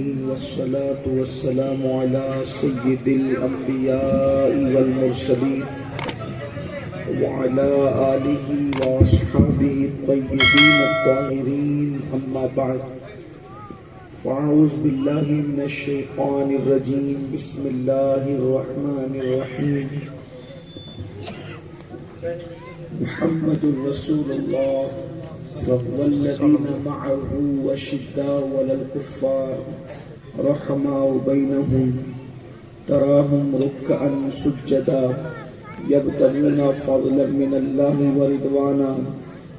العالمين والصلاة والسلام على سيد الأنبياء والمرسلين وعلى آله وأصحابه الطيبين الطاهرين أما بعد فأعوذ بالله من الشيطان الرجيم بسم الله الرحمن الرحيم محمد رسول الله والذين معه أشداء على الكفار رحماء بينهم تراهم ركعا سجدا يبتغون فضلا من الله ورضوانا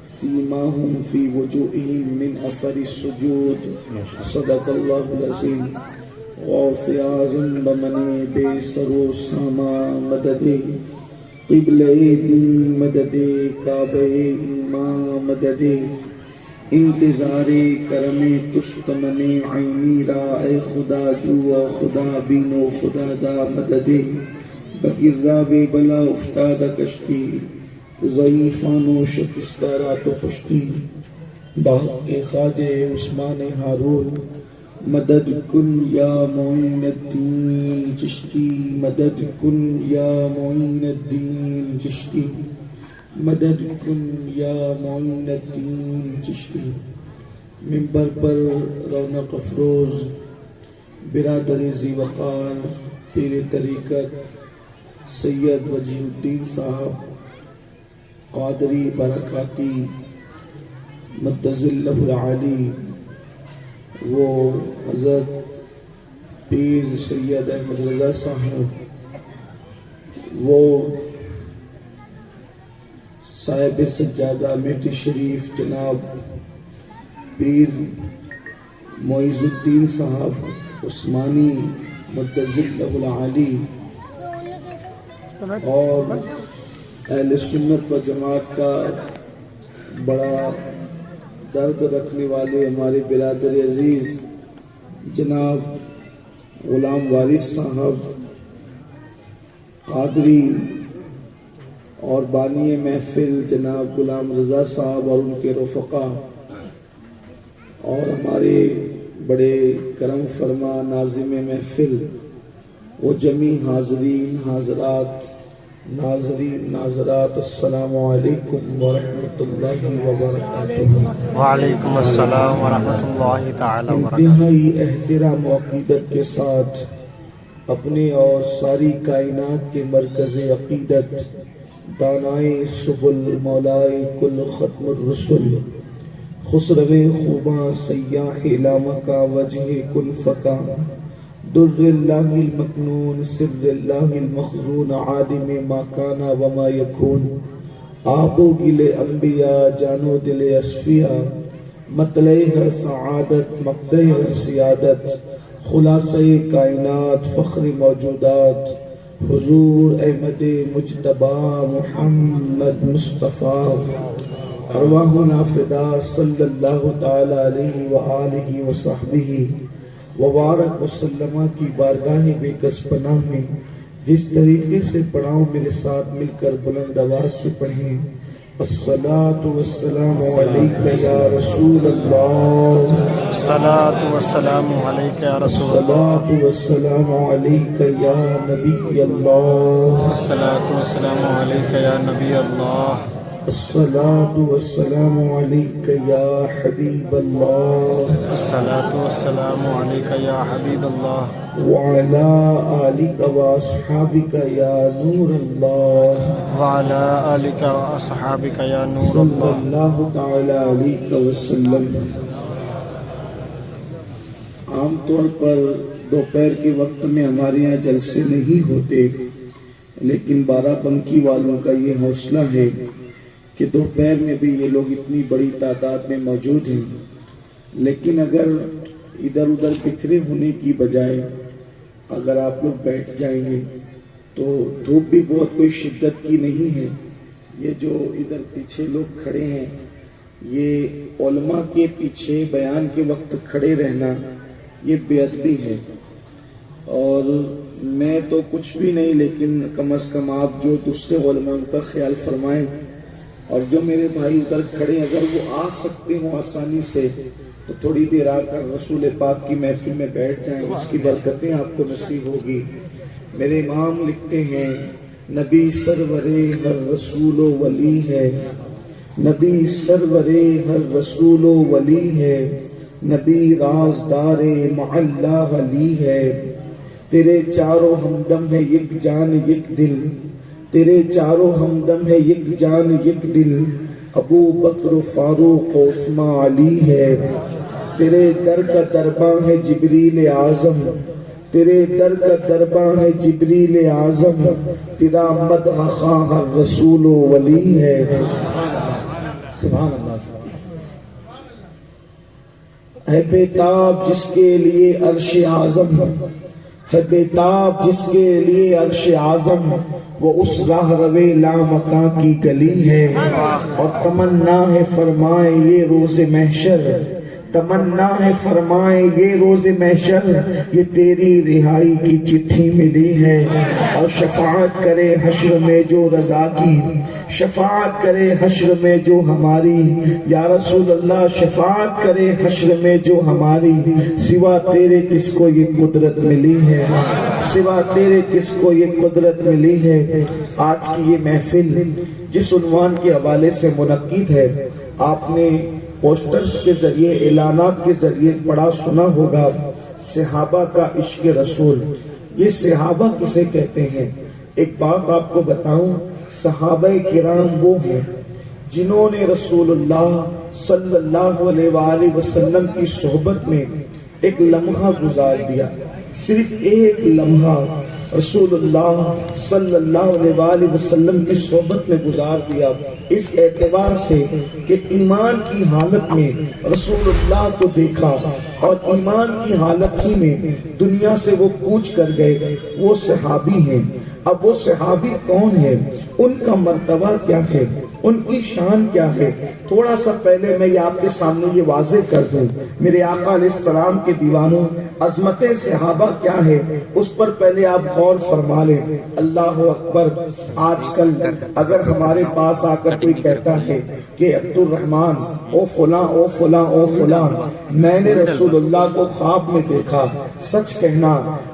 سيماهم في وجوههم من أثر السجود صدق الله العظيم غوث اعظم بمنی بے سرو ساما مددے قبلہ دین مددے کعبہ ایمان مددے انتظار کرم تستمن عینی را اے خدا جو خدا بینو خدا دا مددے بگرداب بلا افتاد کشتی ضعیفان و شکستہ رات و پشتی باغ کے خواجہ عثمان ہارون مدد کن یا معین الدین چشتی مدد کن یا معین الدین چشتی مدد کن یا معین الدین چشتی منبر پر رونق افروز برادر ذی وقار پیر طریقت سید وجیہ الدین صاحب قادری برکاتی مدظ اللہ العالی وہ حضرت پیر سید احمد رضا صاحب وہ صاحب سجادہ میٹھی شریف جناب پیر معیز الدین صاحب عثمانی مدظ اللہ العالی اور اہل سنت و جماعت کا بڑا درد رکھنے والے ہمارے برادر عزیز جناب غلام وارث صاحب قادری اور بانی محفل جناب غلام رضا صاحب اور ان کے رفقا اور ہمارے بڑے کرم فرما ناظم محفل وہ جمی حاضرین حاضرات ناظرین ناظرات السلام علیکم ورحمۃ اللہ وبرکاتہ۔ وعلیکم السلام ورحمۃ اللہ تعالی وبرکاتہ۔ انتہائی احترام و عقیدت کے ساتھ اپنے اور ساری کائنات کے مرکز عقیدت دانائے سبل مولائے کل ختم الرسل خسرو خوباں سیاح لامکا وجہ کل فکا در اللہ المکنون سر اللہ المخزون عالم ما کانا وما یکون آب و گل انبیاء جانو دل اصفیاء مطلع ہر سعادت مقدع ہر سیادت خلاصہ کائنات فخر موجودات حضور احمد مجتبی محمد مصطفیٰ ارواحنا فدا صلی اللہ تعالی علیہ وآلہ وصحبہ وبارک وسلمہ کی بارگاہ بے کس پناہ میں جس طریقے سے پڑھاؤں میرے ساتھ مل کر بلند آواز سے پڑھیں الصلاۃ والسلام علیک یا رسول اللہ الصلاۃ والسلام علیک یا رسول الصلاۃ والسلام علیک یا نبی اللہ الصلاۃ والسلام علیک یا نبی اللہ الصلاۃ والسلام علیک یا حبیب اللہ الصلاۃ والسلام علیک یا حبیب اللہ وعلی آلک واصحابک یا نور اللہ وعلی آلک واصحابک یا نور صلی اللہ اللہ تعالی علیہ وسلم۔ عام طور پر دوپہر کے وقت میں ہمارے یہاں جلسے نہیں ہوتے، لیکن بارہ بنکی والوں کا یہ حوصلہ ہے کہ دوپہر میں بھی یہ لوگ اتنی بڑی تعداد میں موجود ہیں، لیکن اگر ادھر ادھر بکھرے ہونے کی بجائے اگر آپ لوگ بیٹھ جائیں گے تو دھوپ بھی بہت کوئی شدت کی نہیں ہے۔ یہ جو ادھر پیچھے لوگ کھڑے ہیں یہ علماء کے پیچھے بیان کے وقت کھڑے رہنا یہ بے ادبی ہے، اور میں تو کچھ بھی نہیں، لیکن کم از کم آپ جو دوسرے علماء ان کا خیال فرمائیں، اور جو میرے بھائی ادھر کھڑے اگر وہ آ سکتے ہوں آسانی سے تو تھوڑی دیر آ کر رسول پاک کی محفل میں بیٹھ جائیں، اس کی برکتیں آپ کو نصیب ہوگی۔ میرے امام لکھتے ہیں نبی سرور ہر رسول و ولی ہے، نبی سرور ہر رسول و ولی ہے، نبی رازدار مع اللہ علی ہے۔ تیرے چاروں ہمدم ہے یک جان یک دل، تیرے چاروں ہمدم ہے یک جان یک دل، ابو بکر فاروق عثمان علی ہے۔ تیرے در کا درباں ہے جبریل اعظم، تیرے در کا درباں ہے جبریل اعظم، تیرا مدح خواہ ہر رسول و ولی ہے۔ سبحان اللہ۔ ہے بےتاب جس کے لیے عرش اعظم، ہے بےتاب جس کے لیے عرش اعظم، وہ اس راہ روے لامکاں کی گلی ہے، اور تمنا ہے فرمائے یہ روز محشر، تمنا ہے فرمائے یہ روز محشر، یہ تیری رہائی کی چٹھی ملی ہے، اور شفاعت کرے حشر میں جو رضا کی، شفاعت کرے حشر میں جو ہماری، یا رسول اللہ شفاعت کرے حشر میں جو ہماری، سوا تیرے کس کو یہ قدرت ملی ہے، سوا تیرے کس کو یہ قدرت ملی ہے۔ آج کی یہ محفل جس عنوان کے حوالے سے منعقد ہے، آپ نے پوسٹرز کے ذریعے، اعلانات کے ذریعے پڑھا سنا ہوگا، صحابہ کا عشق رسول۔ یہ صحابہ کسے کہتے ہیں؟ ایک بات آپ کو بتاؤں، صحابہ کرام وہ ہیں جنہوں نے رسول اللہ صلی اللہ علیہ وآلہ وسلم کی صحبت میں ایک لمحہ گزار دیا، صرف ایک لمحہ رسول اللہ صلی اللہ علیہ وآلہ وسلم کی صحبت میں گزار دیا، اس اعتبار سے کہ ایمان کی حالت میں رسول اللہ کو دیکھا اور ایمان کی حالت ہی میں دنیا سے وہ کوچ کر گئے، وہ صحابی ہیں۔ اب وہ صحابی کون ہے، ان کا مرتبہ کیا ہے، ان کی شان کیا ہے، تھوڑا سا پہلے میں یہ آپ کے سامنے یہ واضح کر دوں۔ میرے آقا علیہ السلام کے دیوانوں، عظمت صحابہ کیا ہے اس پر پہلے آپ غور فرما لیں۔ اللہ اکبر۔ آج کل اگر ہمارے پاس آ کر کوئی کہتا ہے کہ عبد الرحمن او فلاں او فلاں او فلاں، میں نے رسول اللہ کو خواب میں دیکھا، سچ کہنا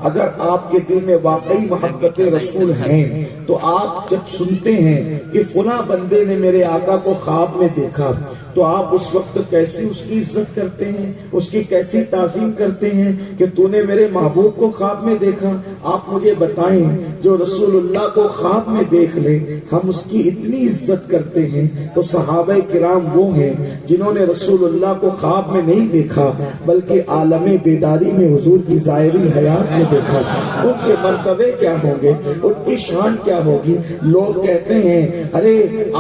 اگر آپ کے دل میں واقعی محبت رسول ہیں تو آپ جب سنتے ہیں کہ فلاں بندے نے میرے آقا کو خواب میں دیکھا تو آپ اس وقت کیسی اس کی عزت کرتے ہیں، اس کی کیسی تعظیم کرتے ہیں کہ تو نے میرے محبوب کو خواب میں دیکھا۔ آپ مجھے بتائیں، جو رسول اللہ کو خواب میں دیکھ لے ہم اس کی اتنی عزت کرتے ہیں، تو صحابہ کرام وہ ہیں جنہوں نے رسول اللہ کو خواب میں نہیں دیکھا بلکہ عالم بیداری میں حضور کی ظاہری حیات میں دیکھا۔ ان کے مرتبے کیا ہوں گے، ان کی شان کیا ہوگی۔ لوگ کہتے ہیں، ارے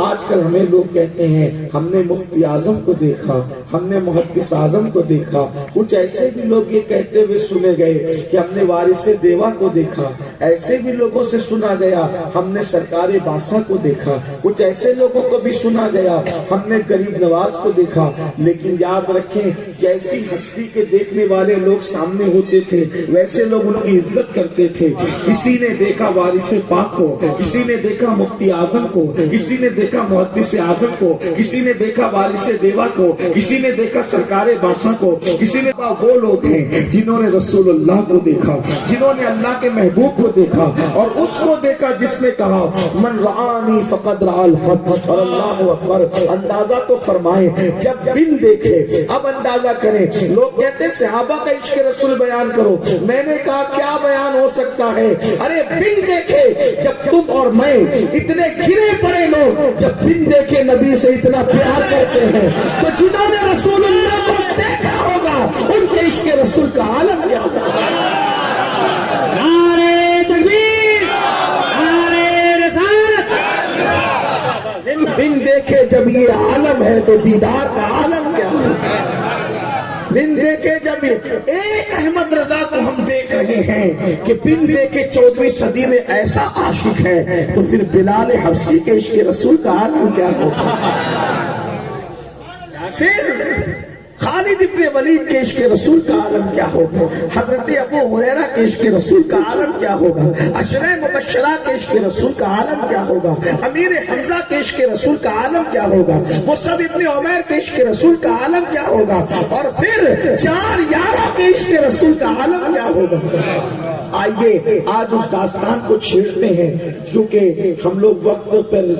آج کل ہمیں لوگ کہتے ہیں ہم نے مفتی اعظم کو دیکھا، ہم نے محدث اعظم کو دیکھا۔ کچھ ایسے بھی لوگ یہ کہتے ہوئے سنے گئے کہ ہم نے وارث دیوا کو دیکھا، ایسے بھی لوگوں سے سنا گیا ہم نے سرکار بادشاہ کو دیکھا، کچھ ایسے لوگوں کو بھی سنا گیا ہم نے غریب نواز کو دیکھا۔ لیکن یاد رکھیں، جیسی ہستی کے دیکھنے والے لوگ سامنے ہوتے تھے ویسے لوگ ان کی عزت کرتے تھے۔ کسی نے دیکھا وارث پاک کو، کسی نے دیکھا مفتی اعظم کو، کسی نے دیکھا محدث اعظم کو، کسی نے دیکھا وارث دیوا کو، کسی نے دیکھا سرکار بادشاہ کو، کسی نے وہ لوگ ہیں جنہوں نے رسول اللہ کو دیکھا، جنہوں نے اللہ کے محبوب کو دیکھا، اور اس کو دیکھا جس نے کہا من رآنی فقد رأى الحق۔ اور اللہ اکبر، اندازہ تو فرمائے جب بن دیکھے، اب اندازہ کریں۔ لوگ کہتے ہیں صحابہ کا عشق رسول بیان کرو، میں نے کہا کیا بیان ہو سکتا ہے؟ ارے بن دیکھے جب تم اور میں اتنے گرے پڑے لوگ جب بن دیکھے نبی سے اتنا پیار کرتے ہیں، تو جنہوں نے رسول اللہ کو دیکھا ہوگا ان کے عشق رسول کا عالم کیا ہوگا۔ نعرہ تکبیر، نعرہ رسالت۔ بن دیکھے جب یہ عالم ہے تو دیدار کا عالم کیا ہے؟ بن دیکھے جب ایک احمد رضا کو ہم دیکھ رہے ہیں کہ بن دیکھے 14ویں صدی میں ایسا عاشق ہے، تو پھر بلال حبشی کے عشق رسول کا عالم کیا ہوگا؟ خالد ابن ولید کے عشق رسول کا عالم کیا ہوگا، حضرت ابو ہریرہ کے عشق رسول کا عالم کیا ہوگا، عشرہ مبشرہ کے عشق رسول کا عالم کیا ہوگا، امیر حمزہ کے عشق رسول کا عالم کیا ہوگا، مصعب ابن عمیر کے عشق رسول کا عالم کیا ہوگا، اور پھر 4 یاروں کے عشق رسول کا عالم کیا ہوگا۔ آئیے آج اس داستان کو چھیڑتے ہیں، کیونکہ ہم لوگ وقت پر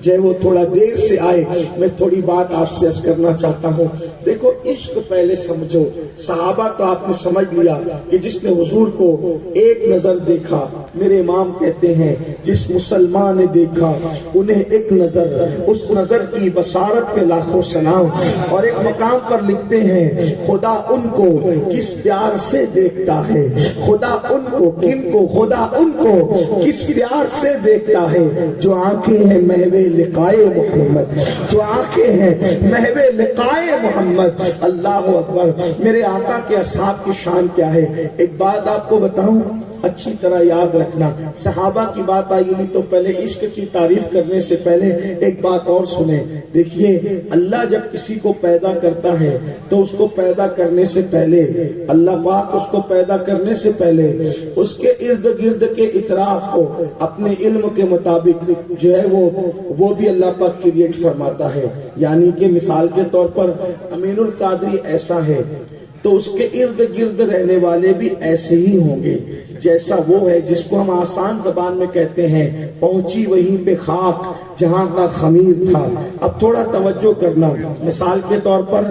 جو وہ تھوڑا دیر سے آئے، میں تھوڑی بات آپ سے عرض کرنا چاہتا ہوں۔ دیکھو عشق پہلے سمجھو، صحابہ تو آپ نے سمجھ لیا کہ جس نے حضور کو ایک نظر دیکھا، میرے امام کہتے ہیں جس مسلمان نے دیکھا انہیں ایک نظر، اس نظر کی بصارت پہ لاکھوں سلام۔ اور ایک مقام پر لکھتے ہیں خدا ان کو کس پیار سے دیکھتا ہے، خدا ان کو، کن کو، خدا ان کو کس پیار سے دیکھتا ہے، جو آنکھیں ہیں محو لقائے محمد، جو آنکھیں ہیں محو لقائے محمد۔ اللہ اکبر۔ میرے آقا کے اصحاب کی شان کیا ہے، ایک بات آپ کو بتاؤں، اچھی طرح یاد رکھنا۔ صحابہ کی بات آئی گی تو پہلے عشق کی تعریف کرنے سے پہلے ایک بات اور سنیں۔ دیکھیے اللہ جب کسی کو پیدا کرتا ہے تو اس کو پیدا کرنے سے پہلے، اللہ پاک اس کو پیدا کرنے سے پہلے اس کے ارد گرد کے اطراف کو اپنے علم کے مطابق جو ہے وہ بھی اللہ پاک کریٹ فرماتا ہے۔ یعنی کہ مثال کے طور پر امین القادری ایسا ہے تو اس کے ارد گرد رہنے والے بھی ایسے ہی ہوں گے جیسا وہ ہے، جس کو ہم آسان زبان میں کہتے ہیں پہنچی وہیں پہ خاک جہاں کا خمیر تھا۔ اب تھوڑا توجہ کرنا، مثال کے طور پر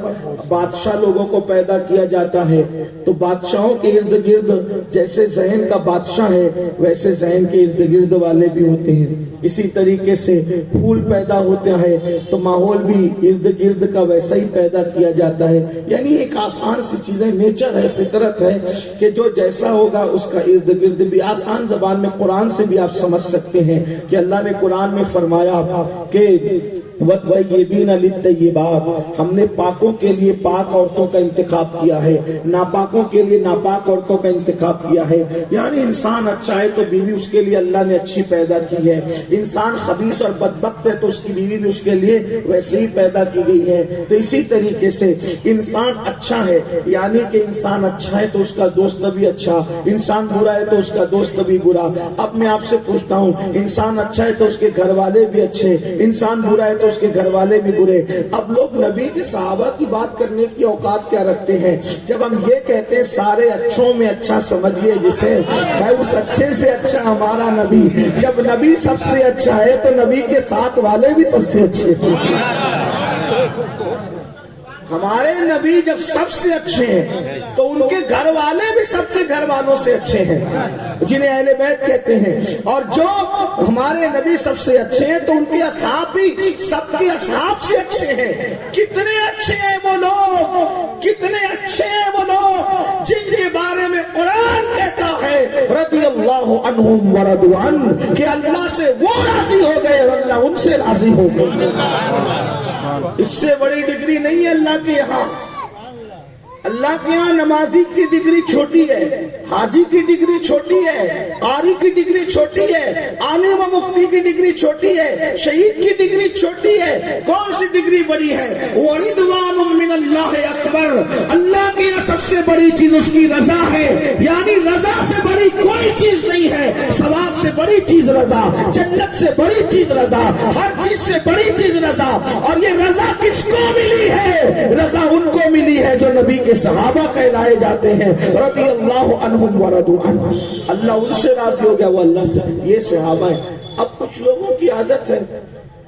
بادشاہ لوگوں کو پیدا کیا جاتا ہے تو بادشاہوں کے ارد گرد جیسے ذہن کا بادشاہ ہے ویسے ذہن کے ارد گرد والے بھی ہوتے ہیں۔ اسی طریقے سے پھول پیدا ہوتے ہیں تو ماحول بھی ارد گرد کا ویسا ہی پیدا کیا جاتا ہے۔ یعنی ایک آسان سی چیزیں، نیچر ہے، فطرت ہے کہ جو جیسا ہوگا اس کا ارد گرد بھی۔ آسان زبان میں قرآن سے بھی آپ سمجھ سکتے ہیں کہ اللہ نے قرآن میں فرمایا کہ وَالطَّيِّبِينَ لِلطَّيِّبَاتِ، ہم نے پاکوں کے لیے پاک عورتوں کا انتخاب کیا ہے، ناپاکوں کے لیے ناپاک عورتوں کا انتخاب کیا ہے۔ یعنی انسان اچھا ہے تو بیوی اس کے لیے اللہ نے اچھی پیدا کی ہے، انسان خبیث اور بدبخت ہے تو اس کی بیوی بھی اس کے لیے ویسے ہی پیدا کی گئی ہے۔ تو اسی طریقے سے انسان اچھا ہے، یعنی کہ انسان اچھا ہے تو اس کا دوست بھی اچھا، انسان برا ہے تو اس کا دوست بھی برا۔ اب میں آپ سے پوچھتا ہوں، انسان اچھا ہے تو اس کے گھر والے بھی اچھے، انسان برا ہے تو اس کے گھر والے بھی برے۔ اب لوگ نبی کے صحابہ کی بات کرنے کی اوقات کیا رکھتے ہیں؟ جب ہم یہ کہتے ہیں سارے اچھوں میں اچھا سمجھیے جسے، بھائی اس اچھے سے اچھا ہمارا نبی، جب نبی سب سے اچھا ہے تو نبی کے ساتھ والے بھی سب سے اچھے ہیں۔ ہمارے نبی جب سب سے اچھے ہیں تو ان کے گھر والے بھی سب کے گھر والوں سے اچھے ہیں، جنہیں اہل بیت کہتے ہیں۔ اور جو ہمارے نبی سب سے اچھے ہیں تو ان کے اصحاب بھی سب کے اصحاب سے اچھے ہیں۔ کتنے اچھے ہیں وہ لوگ، کتنے اچھے ہیں وہ لوگ جن کے بارے میں قرآن کہتا ہے رضی اللہ عنہم ورضوا عنہ، کہ اللہ سے وہ راضی ہو گئے اور اللہ ان سے راضی ہو گئے۔ اس سے بڑی ڈگری نہیں ہے اللہ کے یہاں۔ اللہ کے یہاں نمازی کی ڈگری چھوٹی ہے، حاجی کی ڈگری چھوٹی ہے، قاری کی ڈگری چھوٹی ہے، عالم و مفتی کی ڈگری چھوٹی ہے، شہید کی ڈگری چھوٹی ہے۔ کون سی ڈگری بڑی ہے؟ وَرِضْوَانٌ مِّنَ اللَّهِ اکبر، اللہ کی سب سے بڑی چیز اس کی رضا ہے۔ یعنی رضا سے بڑی کوئی چیز نہیں ہے، ثواب سے بڑی چیز رضا، جنت سے بڑی چیز رضا، ہر چیز سے بڑی چیز رضا۔ اور یہ رضا کس کو ملی ہے؟ رضا ان کو ملی ہے جو نبی کے صحابہ کہلائے جاتے ہیں رضی اللہ عنہم ورضوا عنہ، اللہ ان سے راضی ہو گیا، وہ اللہ سے۔ یہ صحابہ ہیں۔ اب کچھ لوگوں کی عادت ہے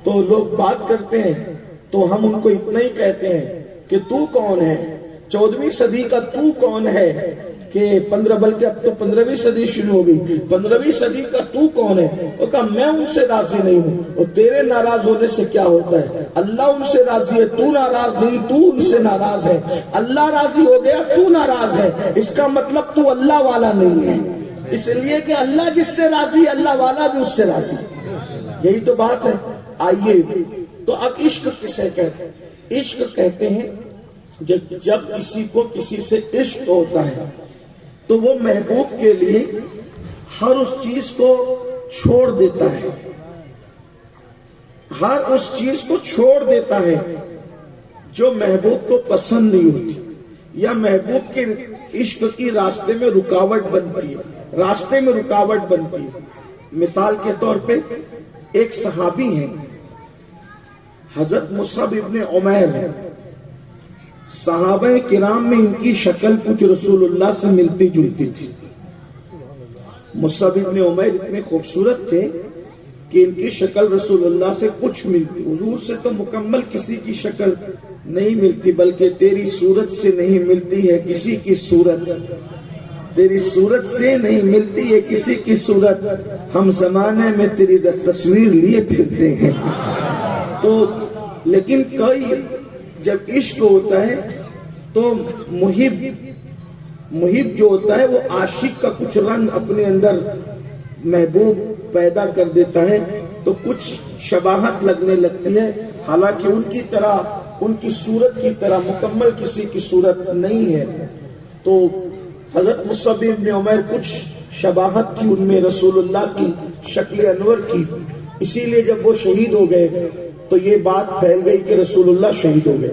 تو لوگ بات کرتے ہیں تو ہم ان کو اتنا ہی کہتے ہیں کہ تو کون ہے، 14ویں صدی کا تو کون ہے، کہ 15 بلکہ اب تو 15ویں صدی شروع ہو گئی، 15ویں صدی کا تو کون ہے؟ وہ کہا میں ان سے راضی نہیں ہوں۔ اور تیرے ناراض ہونے سے کیا ہوتا ہے؟ اللہ ان سے راضی ہے، تو ناراض نہیں، تو ان سے ناراض ہے۔ اللہ راضی ہو گیا، تو ناراض ہے، اس کا مطلب تو اللہ والا نہیں ہے، اس لیے کہ اللہ جس سے راضی، اللہ والا بھی اس سے راضی۔ یہی تو بات ہے۔ آئیے تو اب عشق کسے کہتے ہیں؟ عشق کہتے ہیں جب کسی کو کسی سے عشق ہوتا ہے تو وہ محبوب کے لیے ہر اس چیز کو چھوڑ دیتا ہے، ہر اس چیز کو چھوڑ دیتا ہے جو محبوب کو پسند نہیں ہوتی یا محبوب کے عشق کی راستے میں رکاوٹ بنتی ہے، مثال کے طور پہ ایک صحابی ہیں حضرت مصعب ابن عمیر، صحابہ کرام میں ان کی شکل کچھ رسول اللہ سے ملتی جلتی تھی۔ مصعب ابن عمیر اتنے خوبصورت تھے کہ ان کی شکل رسول اللہ سے کچھ ملتی، حضور سے تو مکمل کسی کی شکل نہیں ملتی، بلکہ تیری صورت سے نہیں ملتی ہے کسی کی صورت، تیری صورت سے نہیں ملتی ہے کسی کی صورت، ہم زمانے میں تیری تصویر لیے پھرتے ہیں۔ تو لیکن کوئی جب عشق ہوتا ہے تو محب جو ہوتا ہے وہ عاشق کا کچھ رنگ اپنے اندر محبوب پیدا کر دیتا ہے، تو کچھ شباہت لگنے لگتی ہے، حالانکہ ان کی صورت کی طرح مکمل کسی کی صورت نہیں ہے۔ تو حضرت مصعب بن عمیر کچھ شباہت تھی ان میں رسول اللہ کی شکل انور کی، اسی لیے جب وہ شہید ہو گئے تو یہ بات پھیل گئی کہ رسول اللہ شہید ہو گئے۔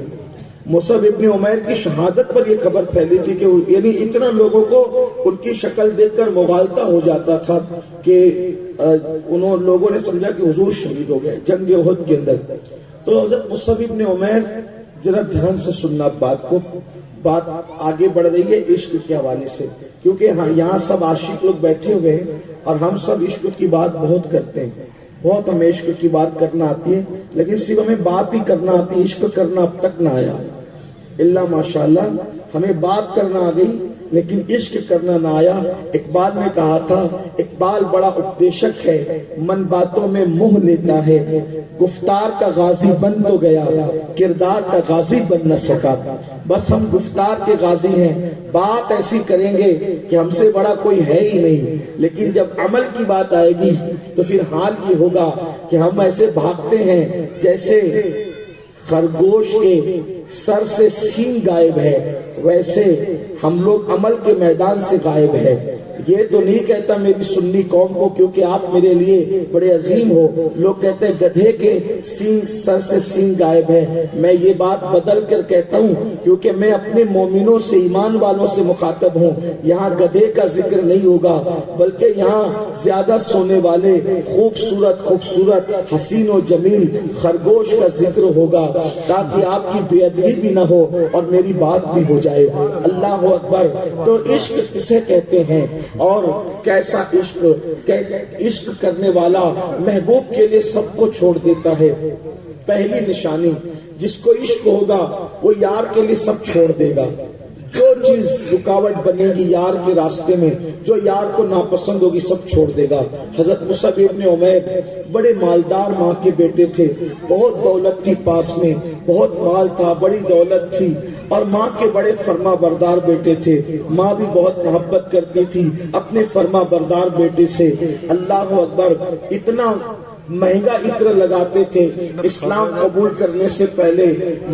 مصعب ابن عمیر کی شہادت پر یہ خبر پھیلی تھی کہ یعنی اتنا لوگوں کو ان کی شکل دیکھ کر مغالطہ ہو جاتا تھا کہ لوگوں نے سمجھا کہ حضور شہید ہو گئے جنگ احد کے اندر۔ تو حضرت مصعب ابن عمیر ذرا دھیان سے سننا بات آگے بڑھ رہی ہے عشق کے حوالے سے، کیونکہ یہاں سب عاشق لوگ بیٹھے ہوئے ہیں اور ہم سب عشق کی بات بہت کرتے ہیں، بہت ہمیں عشق کی بات کرنا آتی ہے، لیکن صرف ہمیں بات ہی کرنا آتی ہے، عشق کرنا اب تک نہ آیا اللہ ماشاءاللہ، ہمیں بات کرنا آ گئی لیکن عشق کرنا نہ آیا۔ اقبال نے کہا تھا، اقبال بڑا اپدیشک ہے، من باتوں میں منہ لیتا ہے، گفتار کا غازی بن تو گیا، کردار کا غازی بن نہ سکا۔ بس ہم گفتار کے غازی ہیں، بات ایسی کریں گے کہ ہم سے بڑا کوئی ہے ہی نہیں، لیکن جب عمل کی بات آئے گی تو پھر حال یہ ہوگا کہ ہم ایسے بھاگتے ہیں جیسے خرگوش کے سر سے سینگ غائب ہے، ویسے ہم لوگ عمل کے میدان سے غائب ہے۔ یہ تو نہیں کہتا میری سنی قوم کو کیونکہ آپ میرے لیے بڑے عظیم ہو، لوگ کہتے ہیں گدھے کے سر سے سینگ غائب ہے، میں یہ بات بدل کر کہتا ہوں کیونکہ میں اپنے مومنوں سے ایمان والوں سے مخاطب ہوں، یہاں گدھے کا ذکر نہیں ہوگا بلکہ یہاں زیادہ سونے والے خوبصورت حسین و جمیل خرگوش کا ذکر ہوگا تاکہ آپ کی بے ادبی بھی نہ ہو اور میری بات بھی ہو جائے۔ اللہ اکبر۔ تو عشق کسے کہتے ہیں اور کیسا عشق کرنے والا محبوب کے لیے سب کو چھوڑ دیتا ہے۔ پہلی نشانی، جس کو عشق ہوگا وہ یار کے لیے سب چھوڑ دے گا، جو چیز رکاوٹ بنے گی یار کے راستے میں، جو یار کو ناپسند ہوگی سب چھوڑ دے گا۔ حضرت مصعب ابن عمیر بڑے مالدار ماں کے بیٹے تھے، بہت دولت تھی پاس میں، بہت مال تھا، بڑی دولت تھی، اور ماں کے بڑے فرما بردار بیٹے تھے، ماں بھی بہت محبت کرتی تھی اپنے فرما بردار بیٹے سے۔ اللہ اکبر، اتنا مہنگا عطر لگاتے تھے، اسلام قبول کرنے سے پہلے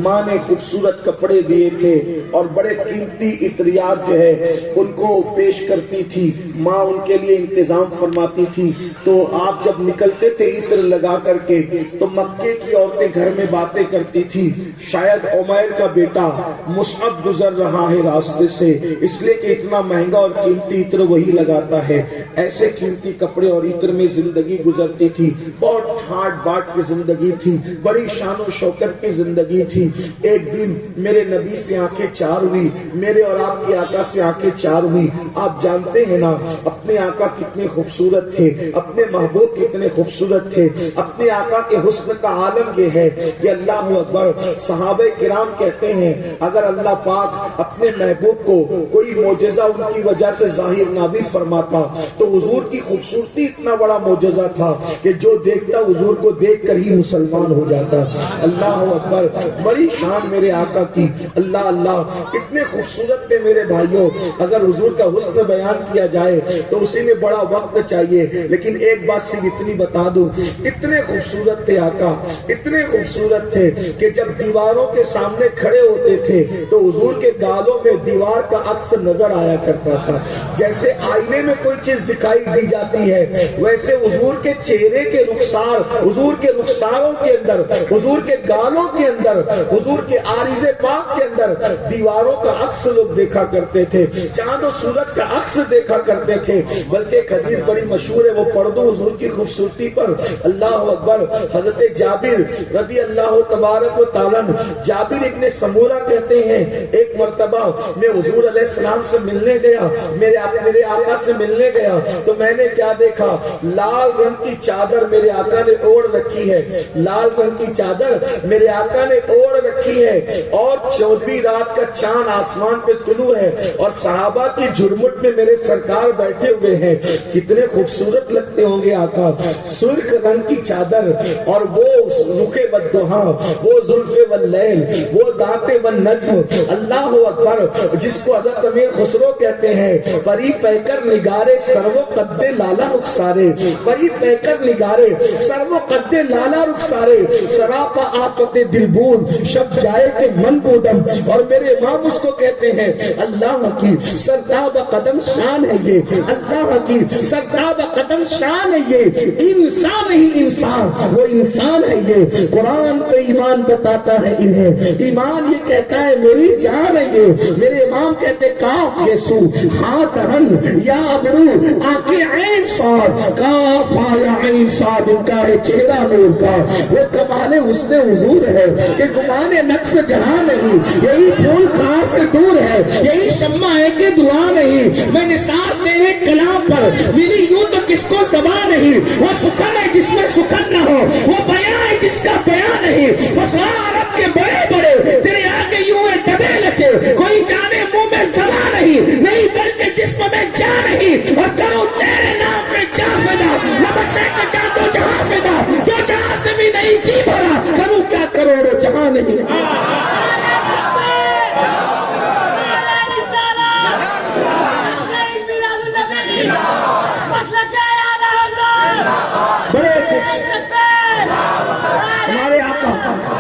ماں نے خوبصورت کپڑے دیے تھے اور بڑے قیمتی عطریات جو ہے ان کو پیش کرتی تھی، ماں ان کے لیے انتظام فرماتی تھی۔ تو آپ جب نکلتے تھے عطر لگا کر کے تو مکے کی عورتیں گھر میں باتیں کرتی تھی، شاید عمیر کا بیٹا مصعب گزر رہا ہے راستے سے، اس لیے کہ اتنا مہنگا اور قیمتی عطر وہی لگاتا ہے۔ ایسے قیمتی کپڑے اور عطر میں زندگی گزرتی تھی، بہت ٹھاٹ باٹ کی زندگی تھی، بڑی شان و شوکت کی زندگی تھی۔ ایک دن میرے نبی سے آنکھیں چار ہوئی، میرے اور آپ کے آقا سے آنکھیں چار ہوئی۔ آپ جانتے ہیں نا اپنے آقا کتنے خوبصورت تھے، اپنے محبوب کتنے خوبصورت تھے، اپنے آقا کے حسن کا عالم یہ ہے کہ اللہ اکبر، صحابہ کرام کہتے ہیں اگر اللہ پاک اپنے محبوب کو کوئی معجزہ ان کی وجہ سے ظاہر نہ بھی فرماتا تو حضور کی خوبصورتی اتنا بڑا معجزہ تھا کہ جو دیکھتا حضور کو دیکھ کر ہی مسلمان ہو جاتا۔ اللہ اکبر، بڑی شان میرے آقا کی۔ اللہ اللہ، اتنے خوبصورت تھے میرے بھائیوں، اگر حضور کا حسن بیان کیا جائے تو اسی میں بڑا وقت چاہیے، لیکن ایک بات صرف اتنی بتا دوں، اتنے خوبصورت تھے آقا، اتنے خوبصورت تھے کہ جب دیواروں کے سامنے کھڑے ہوتے تھے تو حضور کے گالوں میں دیوار کا عکس نظر آیا کرتا تھا، جیسے آئینے میں کوئی چیز دکھائی دی جاتی ہے ویسے حضور کے چہرے کے رخسار، حضور کے رخساروں کے اندر، حضور کے گالوں کے اندر، حضور کے عارض پاک کے اندر دیواروں کا عکس لوگ دیکھا کرتے تھے، چاند و سورج کا عکس دیکھا کرتے تھے۔ بلکہ ایک حدیث بڑی مشہور ہے، وہ پڑھ دو حضور کی خوبصورتی پر۔ اللہ اکبر۔ حضرت جابر رضی اللہ تبارک و تعالیٰ، جابر ابن سمورہ کہتے ہیں ایک مرتبہ میں حضور علیہ السلام سے ملنے گیا، میرے آقا سے ملنے گیا تو میں نے کیا دیکھا، لال رنگ کی چادر میرے آقا نے اوڑھ رکھی ہے، لال رنگ کی چادر میرے آقا نے اوڑھ رکھی ہے، اور 14ویں رات کا چاند آسمان پہ طلوع ہے، اور صحابہ کی جھرمٹ میں میرے سرکار بیٹھے ہوئے ہیں۔ کتنے خوبصورت لگتے ہوں گے آقا، سرخ رنگ کی چادر، اور وہ رخ والضحیٰ، وہ زلف واللیل، وہ دانت والنجم۔ اللہ اکبر۔ جس کو حضرت امیر خسرو کہتے ہیں، پری پیکر نگارے سرو قد لالا رخسارے، پری پیکر نگارے سرو قد لالا رخسارے، سراپا آفت دل بود شب جائے کہ من بودم۔ اور میرے امام اس کو کہتے ہیں اللہ کی سرتاب قدم شان ہے یہ، اللہ کی سرتاب قدم شان ہے یہ، انسان ہی انسان، وہ انسان ہے یہ۔ قرآن تو ایمان بتاتا ہے انہیں، ایمان یہ کہتا ہے میری جان ہے یہ۔ میرے امام کہتے کاف یسو ہاتھ ہن یا ابرو آنکھیں عین صاد، کاف یا عین صاد، ان کا ہے چہرہ نور کا، وہ کمال حسن حضور ہے کہ گمان نقص جہاں نہیں، یہی پھول خار سے دور ہے، یہی شمع ہے کہ دعا نہیں۔ میں نثار تیرے کلام پر ملی یوں تو کس کو زبان نہیں، وہ سخن ہے جس میں سخن نہ ہو، وہ بیان ہے جس کا بیان نہیں۔ فسا عرب کے بڑے بڑے تیرے آگے یوں ہے دبے لچے، کوئی جانے منہ میں زبان نہیں بلکہ جسم میں جا نہیں، اور کرو تیرے نام پہ جا فدا، نبسے کا جا تو جہاں فدا، جو جہاں سے بھی نہیں جی بھرا، کروں کیا کروڑوں جہاں نہیں۔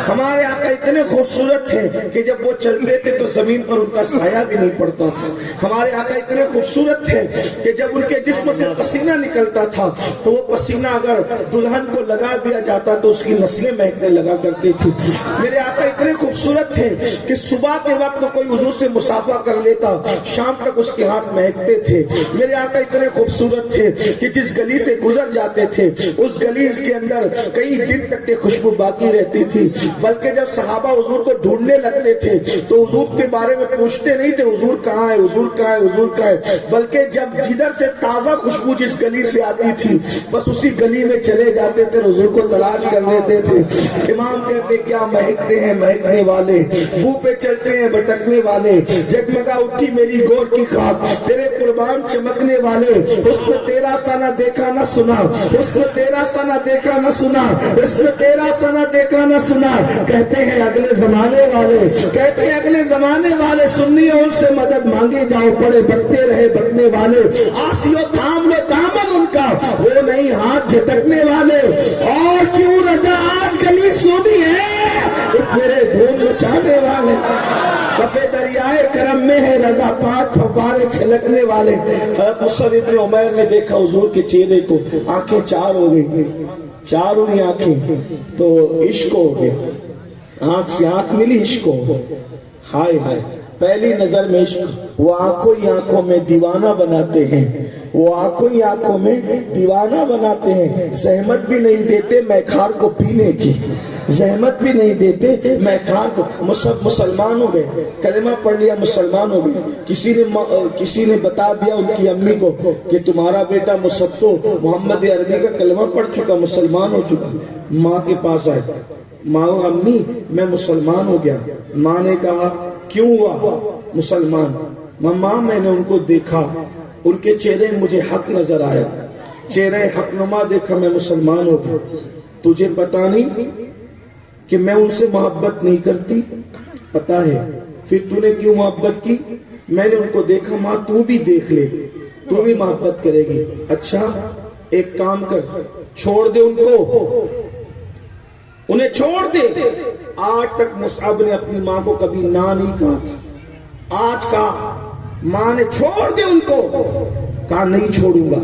ہمارے آقا اتنے خوبصورت تھے کہ جب وہ چلتے تھے تو زمین پر ان کا سایہ بھی نہیں پڑتا تھا۔ ہمارے آقا اتنے خوبصورت تھے کہ جب ان کے جسم سے پسینہ نکلتا تھا تو وہ پسینہ اگر دلہن کو لگا دیا جاتا تو اس کی نسلیں مہکنے لگا کرتی تھی۔ میرے آقا اتنے خوبصورت تھے کہ صبح کے وقت کوئی حضور سے مصافحہ کر لیتا، شام تک اس کے ہاتھ مہکتے تھے۔ میرے آقا اتنے خوبصورت تھے کہ جس گلی سے گزر جاتے تھے اس گلی کے اندر کئی دن تک کی خوشبو باقی رہتی تھی، بلکہ جب صحابہ حضور کو ڈھونڈنے لگتے تھے تو حضور کے بارے میں پوچھتے نہیں تھے حضور کہاں ہے، حضور کہاں ہے، حضور کہاں ہے، بلکہ جب جدھر سے تازہ خوشبو جس گلی سے آتی تھی بس اسی گلی میں چلے جاتے تھے، حضور کو تلاش کر لیتے تھے۔ امام کہتے کیا مہکتے ہیں مہکنے والے، بو پہ چلتے ہیں بھٹکنے والے، جگمگا اٹھی میری گور کی خاک، تیرے قربان چمکنے والے، حسن تیرا سا نہ دیکھا نہ سنا، حسن تیرا سا نہ دیکھا نہ سنا، حسن تیرا سا نہ دیکھا نہ سنا۔ کہتے ہیں اگلے زمانے والے، کہتے ہیں اگلے زمانے والے، سنی ان سے مدد مانگے جاؤ، پڑے بکتے رہے بکنے والے، آسیو تھام لو دامن ان کا، وہ نہیں ہاتھ جھٹکنے والے۔ اور کیوں رضا آج گلی سونی ہے، میرے دھوم مچانے والے، کفے دریائے کرم میں ہے رضا پاک فوارے چھلکنے والے۔ حضرت مصعب ابن عمیر نے دیکھا حضور کے چہرے کو، آنکھیں چار ہو گئی، چار ہوئی آنکھیں تو عشق ہو گیا، آنکھ سے آنکھ ملی عشق ہو، ہائے ہائے پہلی نظر میں عشق۔ وہ آنکھوں ہی آنکھوں میں دیوانہ بناتے ہیں، وہ آنکھوں ہی آنکھوں میں دیوانہ بناتے ہیں، زحمت بھی نہیں دیتے میخار کو پینے کی، زحمت بھی نہیں دیتے میخار کو۔ مسلمان ہو گئے، کلمہ پڑھ لیا مسلمان ہو گئے، کسی نے بتا دیا ان کی امی کو کہ تمہارا بیٹا مصعب تو محمد عربی کا کلمہ پڑھ چکا، مسلمان ہو چکا۔ ماں کے پاس آئے، ماں امی میں مسلمان ہو گیا۔ ماں نے کہا کیوں ہوا مسلمان؟ ماں میں نے ان کو دیکھا، ان کے چہرے مجھے حق نظر آیا، چہرے حق نما دیکھا، میں مسلمان ہو گیا۔ تجھے پتا نہیں کہ میں ان سے محبت نہیں کرتی؟ پتا ہے، پھر تو نے کیوں محبت کی؟ میں نے ان کو دیکھا۔ ماں تو بھی دیکھ لے، تو بھی محبت کرے گی۔ اچھا ایک کام کر، چھوڑ دے ان کو، انہیں چھوڑ دے۔ آج تک مصعب نے اپنی ماں کو کبھی نہ نہیں کہا تھا، آج کہا ماں نے چھوڑ دے ان کو، کہا نہیں چھوڑوں گا،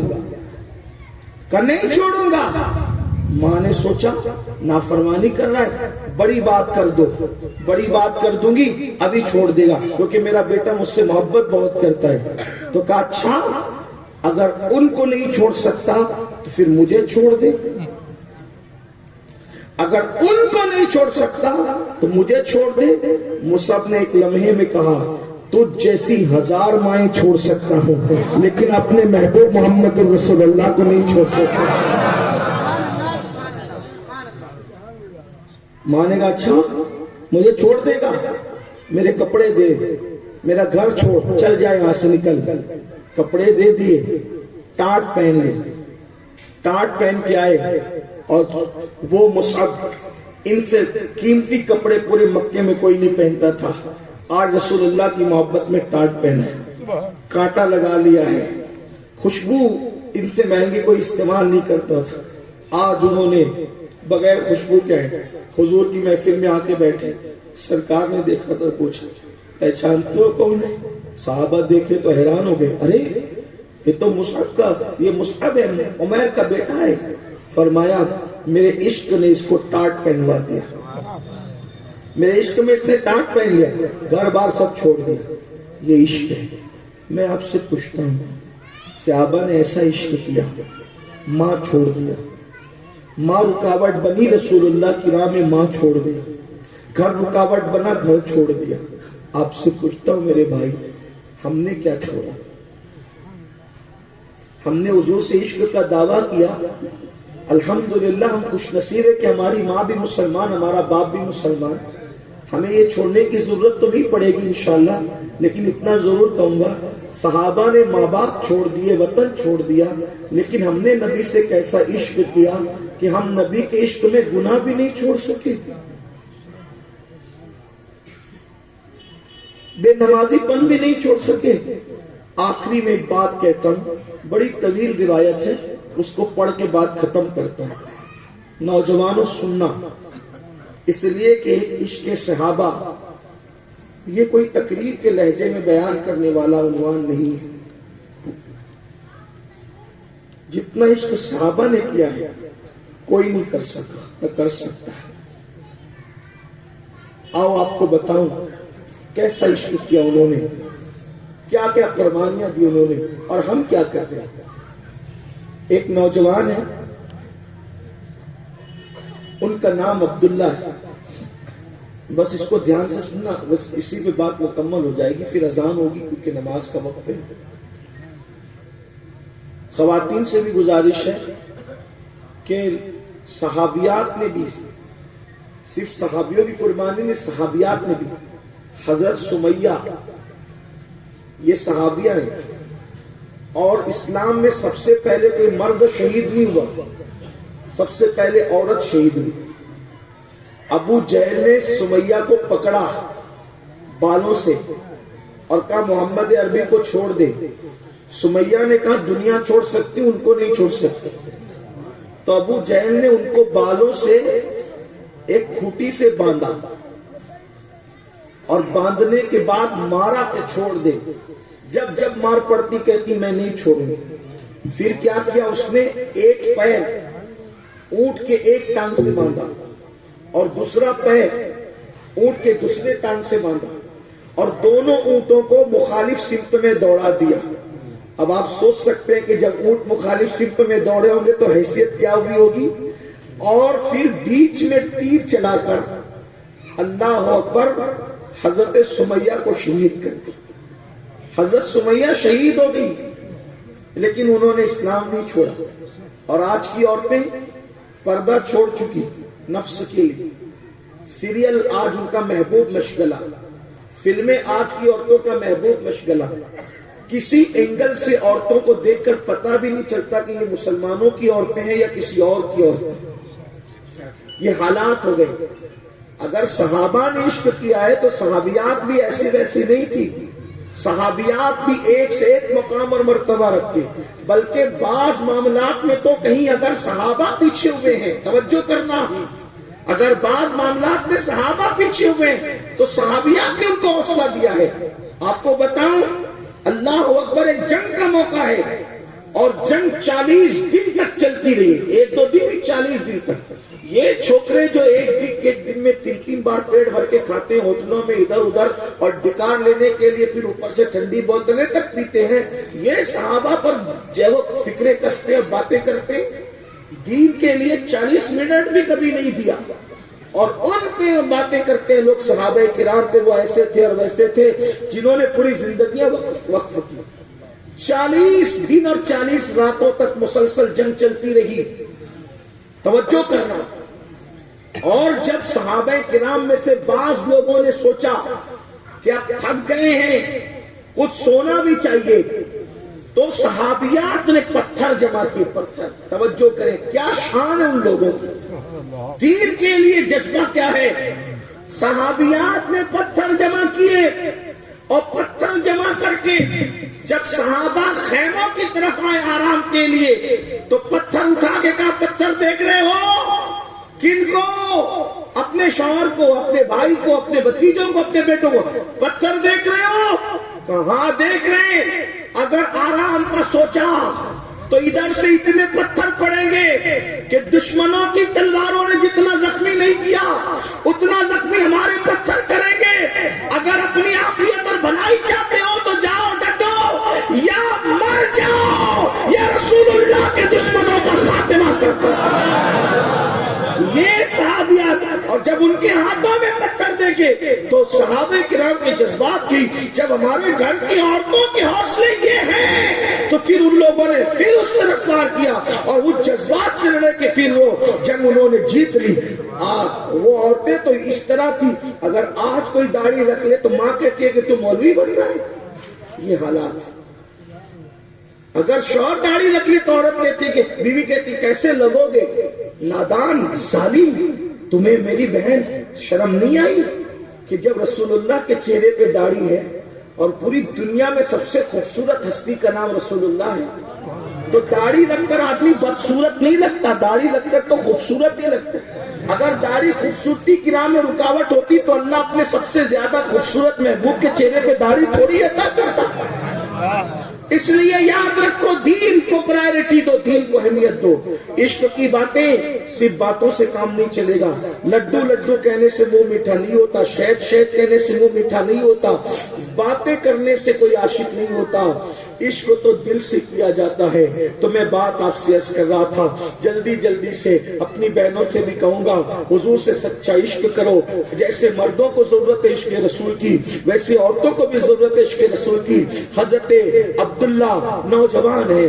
کہا نہیں چھوڑوں گا۔ ماں نے سوچا نافرمانی کر رہا ہے، بڑی بات کر دو، بڑی بات کر دوں گی ابھی چھوڑ دے گا کیونکہ میرا بیٹا مجھ سے محبت بہت کرتا ہے۔ تو کہا اچھا اگر ان کو نہیں چھوڑ سکتا تو پھر مجھے چھوڑ دے، اگر ان کو نہیں چھوڑ سکتا تو مجھے چھوڑ دے۔ مصعب نے ایک لمحے میں کہا تجھ جیسی 1000 مائیں چھوڑ سکتا ہوں لیکن اپنے محبوب محمد رسول اللہ کو نہیں چھوڑ سکتا۔ ماں نے کہا اچھا مجھے چھوڑ دے گا، میرے کپڑے دے، میرا گھر چھوڑ، چل جائے یہاں سے نکل۔ کپڑے دے دیے، ٹاٹ پہن لے، ٹاٹ پہن کے آئے، اور وہ مصعب ان سے قیمتی کپڑے پورے مکے میں کوئی نہیں پہنتا تھا، آج رسول اللہ کی محبت میں ٹاٹ پہنا ہے، کانٹا لگا لیا ہے، خوشبو ان سے مہنگی کوئی استعمال نہیں کرتا تھا، آج انہوں نے بغیر خوشبو کے حضور کی محفل میں آ کے بیٹھے۔ سرکار نے دیکھا تو پوچھا پہچانتے ہو کون ہے؟ صحابہ دیکھے تو حیران ہو گئے، ارے یہ تو مصعب کا، یہ مصعب ہے، عمیر کا بیٹا ہے۔ فرمایا میرے عشق نے اس کو ٹاٹ پہنوا دیا، میرے عشق میں اس نے ٹاٹ پہن لیا، گھر بار سب چھوڑ دیا، یہ عشق ہے۔ میں آپ سے پوچھتا ہوں صحابہ نے ایسا عشق کیا، ماں چھوڑ دیا، ماں رکاوٹ بنی رسول اللہ کی راہ میں، ماں چھوڑ دیا، گھر رکاوٹ بنا، گھر چھوڑ دیا۔ آپ سے پوچھتا ہوں میرے بھائی ہم نے کیا چھوڑا؟ ہم نے حضور سے عشق کا دعویٰ کیا، الحمدللہ ہم خوش نصیب ہے کہ ہماری ماں بھی مسلمان، ہمارا باپ بھی مسلمان، ہمیں یہ چھوڑنے کی ضرورت تو نہیں پڑے گی انشاءاللہ، لیکن اتنا ضرور کہوں گا صحابہ نے ماں باپ چھوڑ دیے، وطن چھوڑ دیا، لیکن ہم نے نبی سے کیسا عشق کیا کہ ہم نبی کے عشق میں گناہ بھی نہیں چھوڑ سکے، بے نمازی پن بھی نہیں چھوڑ سکے۔ آخری میں ایک بات کہتا ہوں، بڑی طویل روایت ہے، اس کو پڑھ کے بات ختم کرتا ہوں۔ نوجوانوں سننا، اس لیے کہ عشق صحابہ یہ کوئی تقریر کے لہجے میں بیان کرنے والا عنوان نہیں ہے، جتنا عشق صحابہ نے کیا ہے کوئی نہیں کر سکا، نہ کر سکتا ہے۔ آؤ آپ کو بتاؤں کیسا عشق کیا انہوں نے، کیا کیا قربانیاں دی انہوں نے، اور ہم کیا کرتے ہیں۔ ایک نوجوان ہے، ان کا نام عبداللہ ہے، بس اس کو دھیان سے سننا، بس اسی پہ بات مکمل ہو جائے گی، پھر اذان ہوگی کیونکہ نماز کا وقت ہے۔ خواتین سے بھی گزارش ہے کہ صحابیات نے بھی، صرف صحابیوں کی قربانی نہیں، صحابیات نے بھی، حضرت سمیہ یہ صحابیہ ہیں، اور اسلام میں سب سے پہلے کوئی مرد شہید نہیں ہوا، سب سے پہلے عورت شہید ہوئی۔ ابو جہل نے سمیہ کو پکڑا بالوں سے اور کہا محمد عربی کو چھوڑ دے۔ سمیہ نے کہا دنیا چھوڑ سکتی، ان کو نہیں چھوڑ سکتی۔ تو ابو جہل نے ان کو بالوں سے ایک کھوٹی سے باندھا اور باندھنے کے بعد مارا کہ چھوڑ دے، جب جب مار پڑتی کہتی میں نہیں چھوڑوں گی۔ پھر کیا کیا اس نے، ایک پیر اونٹ کے ایک ٹانگ سے باندھا اور دوسرا پیر اونٹ کے دوسرے ٹانگ سے باندھا اور دونوں اونٹوں کو مخالف سمت میں دوڑا دیا۔ اب آپ سوچ سکتے ہیں کہ جب اونٹ مخالف سمت میں دوڑے ہوں گے تو حیثیت کیا ہوئی ہوگی، اور پھر بیچ میں تیر چلا کر اللہ اکبر حضرت سمیہ کو شہید کر دیا۔ حضرت سمیہ شہید ہو گئی، لیکن انہوں نے اسلام نہیں چھوڑا۔ اور آج کی عورتیں پردہ چھوڑ چکی نفس کے لیے، سیریل آج ان کا محبوب مشغلہ، فلمیں آج کی عورتوں کا محبوب مشغلہ، کسی اینگل سے عورتوں کو دیکھ کر پتہ بھی نہیں چلتا کہ یہ مسلمانوں کی عورتیں ہیں یا کسی اور کی عورتیں۔ یہ حالات ہو گئے۔ اگر صحابہ نے عشق کیا ہے تو صحابیات بھی ایسی ویسی نہیں تھی، صحابیات بھی ایک سے ایک مقام اور مرتبہ رکھتے، بلکہ بعض معاملات میں تو کہیں اگر صحابہ پیچھے ہوئے ہیں، توجہ کرنا، اگر بعض معاملات میں صحابہ پیچھے ہوئے ہیں تو صحابیات نے ان کو حوصلہ دیا ہے۔ آپ کو بتاؤں اللہ اکبر، ایک جنگ کا موقع ہے، اور جنگ 40 دن تک چلتی رہی، 1-2 دن نہیں 40 دن تک۔ یہ چھوکرے جو ایک دن میں 3 بار پیٹ بھر کے کھاتے ہیں، ہوٹلوں میں ادھر ادھر، اور ڈکار لینے کے لیے پھر اوپر سے ٹھنڈی بوتلیں تک پیتے ہیں، یہ صحابہ پر جو وہ فکریں کستے اور باتیں کرتے، دین کے لیے 40 منٹ بھی کبھی نہیں دیا، اور ان پہ باتیں کرتے ہیں لوگ صحابہ کرام پہ، وہ ایسے تھے اور ویسے تھے جنہوں نے پوری زندگیاں وقف کی۔ 40 دن اور 40 راتوں تک مسلسل جنگ چلتی رہی، توجہ کرنا۔ اور جب صحابہ کرام میں سے بعض لوگوں نے سوچا کہ اب تھک گئے ہیں، کچھ سونا بھی چاہیے، تو صحابیات نے پتھر جمع کیے، پتھر۔ توجہ کریں، کیا شان ہے ان لوگوں کی، دین کے لیے جذبہ کیا ہے۔ صحابیات نے پتھر جمع کیے، اور پتھر جمع کر کے جب صحابہ خیموں کی طرف آئے آرام کے لیے، تو پتھر اٹھا کے کہا، پتھر دیکھ رہے ہو؟ کن کو؟ اپنے شوہر کو، اپنے بھائی کو، اپنے بھتیجوں کو، اپنے بیٹوں کو۔ پتھر دیکھ رہے ہو؟ کہاں دیکھ رہے ہیں؟ اگر آرام کا سوچا تو ادھر سے اتنے پتھر پڑیں گے کہ دشمنوں کی تلواروں نے جتنا زخمی نہیں کیا اتنا زخمی ہمارے پتھر کریں گے۔ اگر اپنی عافیت اور بھلائی چاہتے ہو تو جاؤ، ڈٹو، یا مر جاؤ، یا رسول اللہ کے دشمنوں کا خاتمہ کر دو۔ یہ صحابیات، اور جب ان کے ہاتھوں میں پتھر دیکھے تو صحابہ کرام کے جذبات کی، جب ہمارے گھر کی عورتوں کے حوصلے یہ ہیں تو پھر ان لوگوں نے پھر اس طرف وار کیا، اور وہ جذبات سے لڑے کہ پھر وہ جنگ انہوں نے جیت لی۔ وہ عورتیں تو اس طرح تھی، اگر آج کوئی داڑھی رکھ لے تو ماں کہتی ہے کہ تو مولوی بن رہا ہے۔ یہ حالات، اگر شوہر داڑھی رکھ لے تو عورت کہتی کہ، بیوی کہتی کیسے لگو گے، نادان، ظالم، تمہیں میری بہن شرم نہیں آئی کہ جب رسول اللہ کے چہرے پہ داڑھی ہے اور پوری دنیا میں سب سے خوبصورت ہستی کا نام رسول اللہ ہے، تو داڑھی رکھ کر آدمی بدصورت نہیں لگتا، داڑھی رکھ کر تو خوبصورت ہی لگتا ہے۔ اگر داڑھی خوبصورتی کی راہ میں رکاوٹ ہوتی تو اللہ اپنے سب سے زیادہ خوبصورت محبوب کے چہرے پہ داڑھی تھوڑی عطا کرتا۔ اس لیے یاد رکھو، دین کو پرائرٹی دو، دین کو اہمیت دو۔ عشق کی باتیں صرف باتوں سے کام نہیں چلے گا، لڈو لڈو کہنے سے منہ میٹھا نہیں ہوتا، شہد شہد کہنے سے منہ میٹھا نہیں ہوتا، باتیں کرنے سے کوئی عاشق نہیں ہوتا، عشق تو دل سے کیا جاتا ہے۔ تو میں بات آپ سے عرض کر رہا تھا، جلدی جلدی سے اپنی بہنوں سے بھی کہوں گا، حضور سے سچا عشق کرو۔ جیسے مردوں کو ضرورت ہے عشق رسول کی، ویسے عورتوں کو بھی ضرورت ہے عشق رسول کی۔ حضرت عبداللہ نوجوان ہے،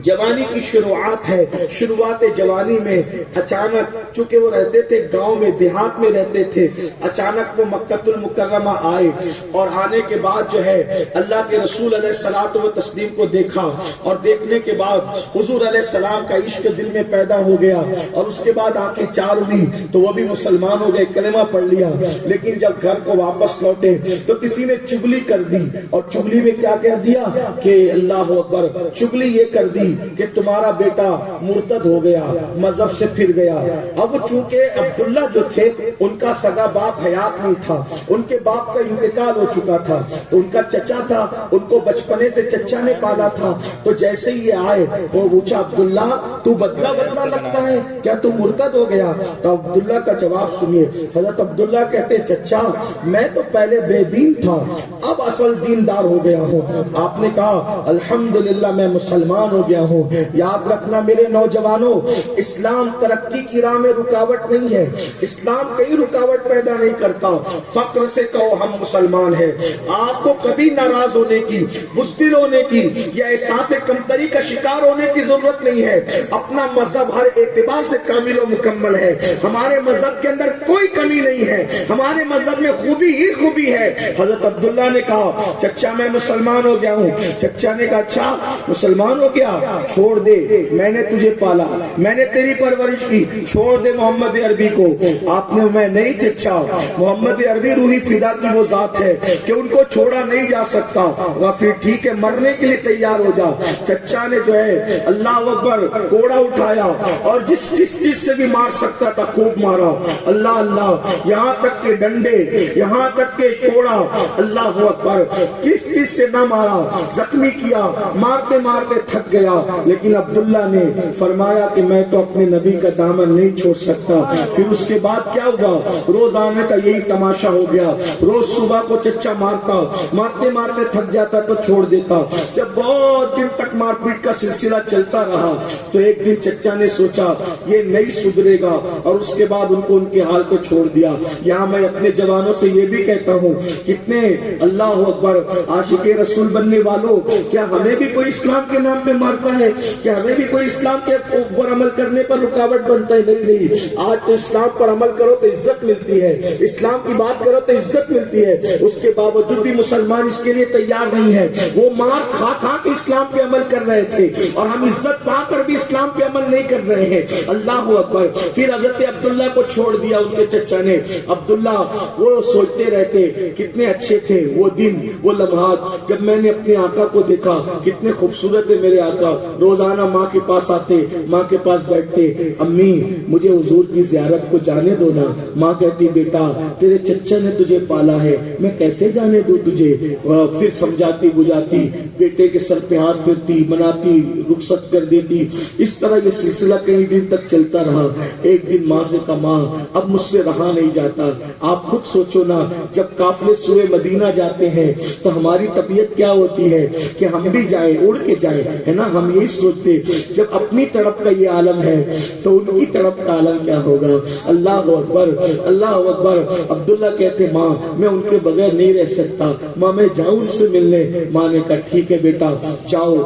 جوانی کی شروعات ہے، شروعات جوانی میں اچانک، چونکہ وہ رہتے تھے گاؤں میں، دیہات میں رہتے تھے، اچانک وہ مکہ المکرمہ آئے، اور آنے کے بعد جو ہے اللہ کے رسول علیہ الصلوۃ والتسلیم کو دیکھا، اور دیکھنے کے بعد حضور علیہ السلام کا عشق دل میں پیدا ہو گیا، اور اس کے بعد آنکھیں چار ہوئی تو وہ بھی مسلمان ہو گئے، کلمہ پڑھ لیا۔ لیکن جب گھر کو واپس لوٹے تو کسی نے چگلی کر دی، اور چگلی میں کیا کہہ دیا کہ اللہ اکبر، چگلی یہ کر دی کہ تمہارا بیٹا مرتد ہو گیا، مذہب سے پھر گیا۔ اب چونکہ عبداللہ جو تھے ان کا سگا باپ حیات نہیں تھا، ان کے باپ کا انتقال ہو چکا تھا، تو ان کا چچا تھا، ان کو بچپنے سے چچا نے پالا تھا۔ تو جیسے ہی یہ آئے وہ پوچھا، عبداللہ تو بدلا بدلا لگتا ہے، کیا تو مرتد ہو گیا؟ تو عبداللہ کا جواب سنیے، حضرت عبداللہ کہتے چچا میں تو پہلے بے دین تھا، اب اصل دیندار ہو گیا ہوں۔ آپ نے کہا الحمدللہ میں مسلمان ہو گیا ہوں۔ یاد رکھنا میرے نوجوانوں، اسلام ترقی کی راہ میں رکاوٹ نہیں ہے، اسلام کہیں رکاوٹ پیدا نہیں کرتا۔ فخر سے کہو ہم مسلمان ہیں۔ آپ کو کبھی ناراض ہونے کی، بزدل ہونے کی یا احساس کمتری کا شکار ہونے کی ضرورت نہیں ہے۔ اپنا مذہب ہر اعتبار سے کامل و مکمل ہے، ہمارے مذہب کے اندر کوئی کمی نہیں ہے، ہمارے مذہب میں خوبی ہی خوبی ہے۔ حضرت عبداللہ نے کہا چچا میں مسلمان ہو گیا ہوں۔ چچا نے کہا اچھا مسلمان ہو گیا، چھوڑ دے، میں نے تجھے پالا، میں نے تیری پرورش کی، چھوڑ دے محمد عربی کو۔ آپ نے میں نہیں چچا، محمد عربی روحی فدا کی وہ ذات ہے کہ ان کو چھوڑا نہیں جا سکتا، پھر ٹھیک ہے مرنے کے لیے تیار ہو جا۔ چچا نے جو ہے اللہ اکبر کوڑا اٹھایا اور جس چیز سے بھی مار سکتا تھا خوب مارا، اللہ اللہ، یہاں تک کہ ڈنڈے، یہاں تک کہ کوڑا، اللہ اکبر، کس چیز سے نہ مارا، زخمی کیا، مارتے مارتے تھک گیا۔ لیکن عبداللہ نے فرمایا کہ میں تو اپنے نبی کا دامن نہیں چھوڑ سکتا. پھر اس کے بعد کیا ہوا؟ روز آنے کا یہی تماشا ہو گیا. روز صبح کو چچا مارتے مارتے تھک جاتا تو چھوڑ دیتا. جب بہت دن تک مار پیٹ کا سلسلہ چلتا رہا تو ایک دن چچا نے سوچا یہ نہیں سدھرے گا، اور اس کے بعد ان کو ان کے حال کو چھوڑ دیا. یہاں میں اپنے جوانوں سے یہ بھی کہتا ہوں، کتنے اللہ اکبر عاشق رسول بننے والوں، کیا ہمیں بھی کوئی اسلام کے نام پہ مارتا ہے؟ کیا ہمیں بھی کوئی اسلام کے اوپر عمل کرنے پر رکاوٹ بنتا ہے؟ نہیں. آج تو اسلام پر عمل کرو تو عزت ملتی ہے، اسلام کی بات کرو تو عزت ملتی ہے. اس کے باوجود بھی مسلمان اس کے لیے تیار نہیں ہے. وہ مار کھا کھا کے اسلام پہ عمل کر رہے تھے، اور ہم عزت پا کر بھی اسلام پہ عمل نہیں کر رہے ہیں. اللہ اکبر. پھر حضرت عبداللہ کو چھوڑ دیا ان کے چچا نے. عبداللہ وہ سوچتے رہتے کتنے اچھے تھے وہ دن، وہ لمحات جب میں نے اپنے آقا کو دیکھا. کتنے خوبصورت ہے میرے آقا. روزانہ ماں کے پاس آتے، ماں کے پاس بیٹھتے، امی مجھے حضور کی زیارت کو جانے دو نا. ماں کہتی بیٹا تیرے چچا نے تجھے پالا ہے، میں کیسے جانے دوں تجھے. پھر سمجھاتی بجھاتی، بیٹے کے سر پہ ہاتھ پھرتی، مناتی، رخصت کر دیتی. اس طرح یہ سلسلہ کئی دن تک چلتا رہا. ایک دن ماں سے کہا ماں اب مجھ سے رہا نہیں جاتا. آپ خود سوچو نا، جب قافلے سوئے مدینہ جاتے ہیں تو ہماری طبیعت کیا ہوتی ہے کہ ہم بھی جائیں، اڑ کے جائیں، ہے نا. ہم یہی سوچتے جب اپنی طرف کا یہ عالم ہے تو ان کی طرف کا عالم کیا ہوگا. اللہ اکبر، اللہ اکبر. عبداللہ کہتے ماں میں ان کے بغیر نہیں رہ سکتا، ماں میں جاؤں ان سے ملنے. ماں نے کہا ٹھیک ہے بیٹا جاؤ،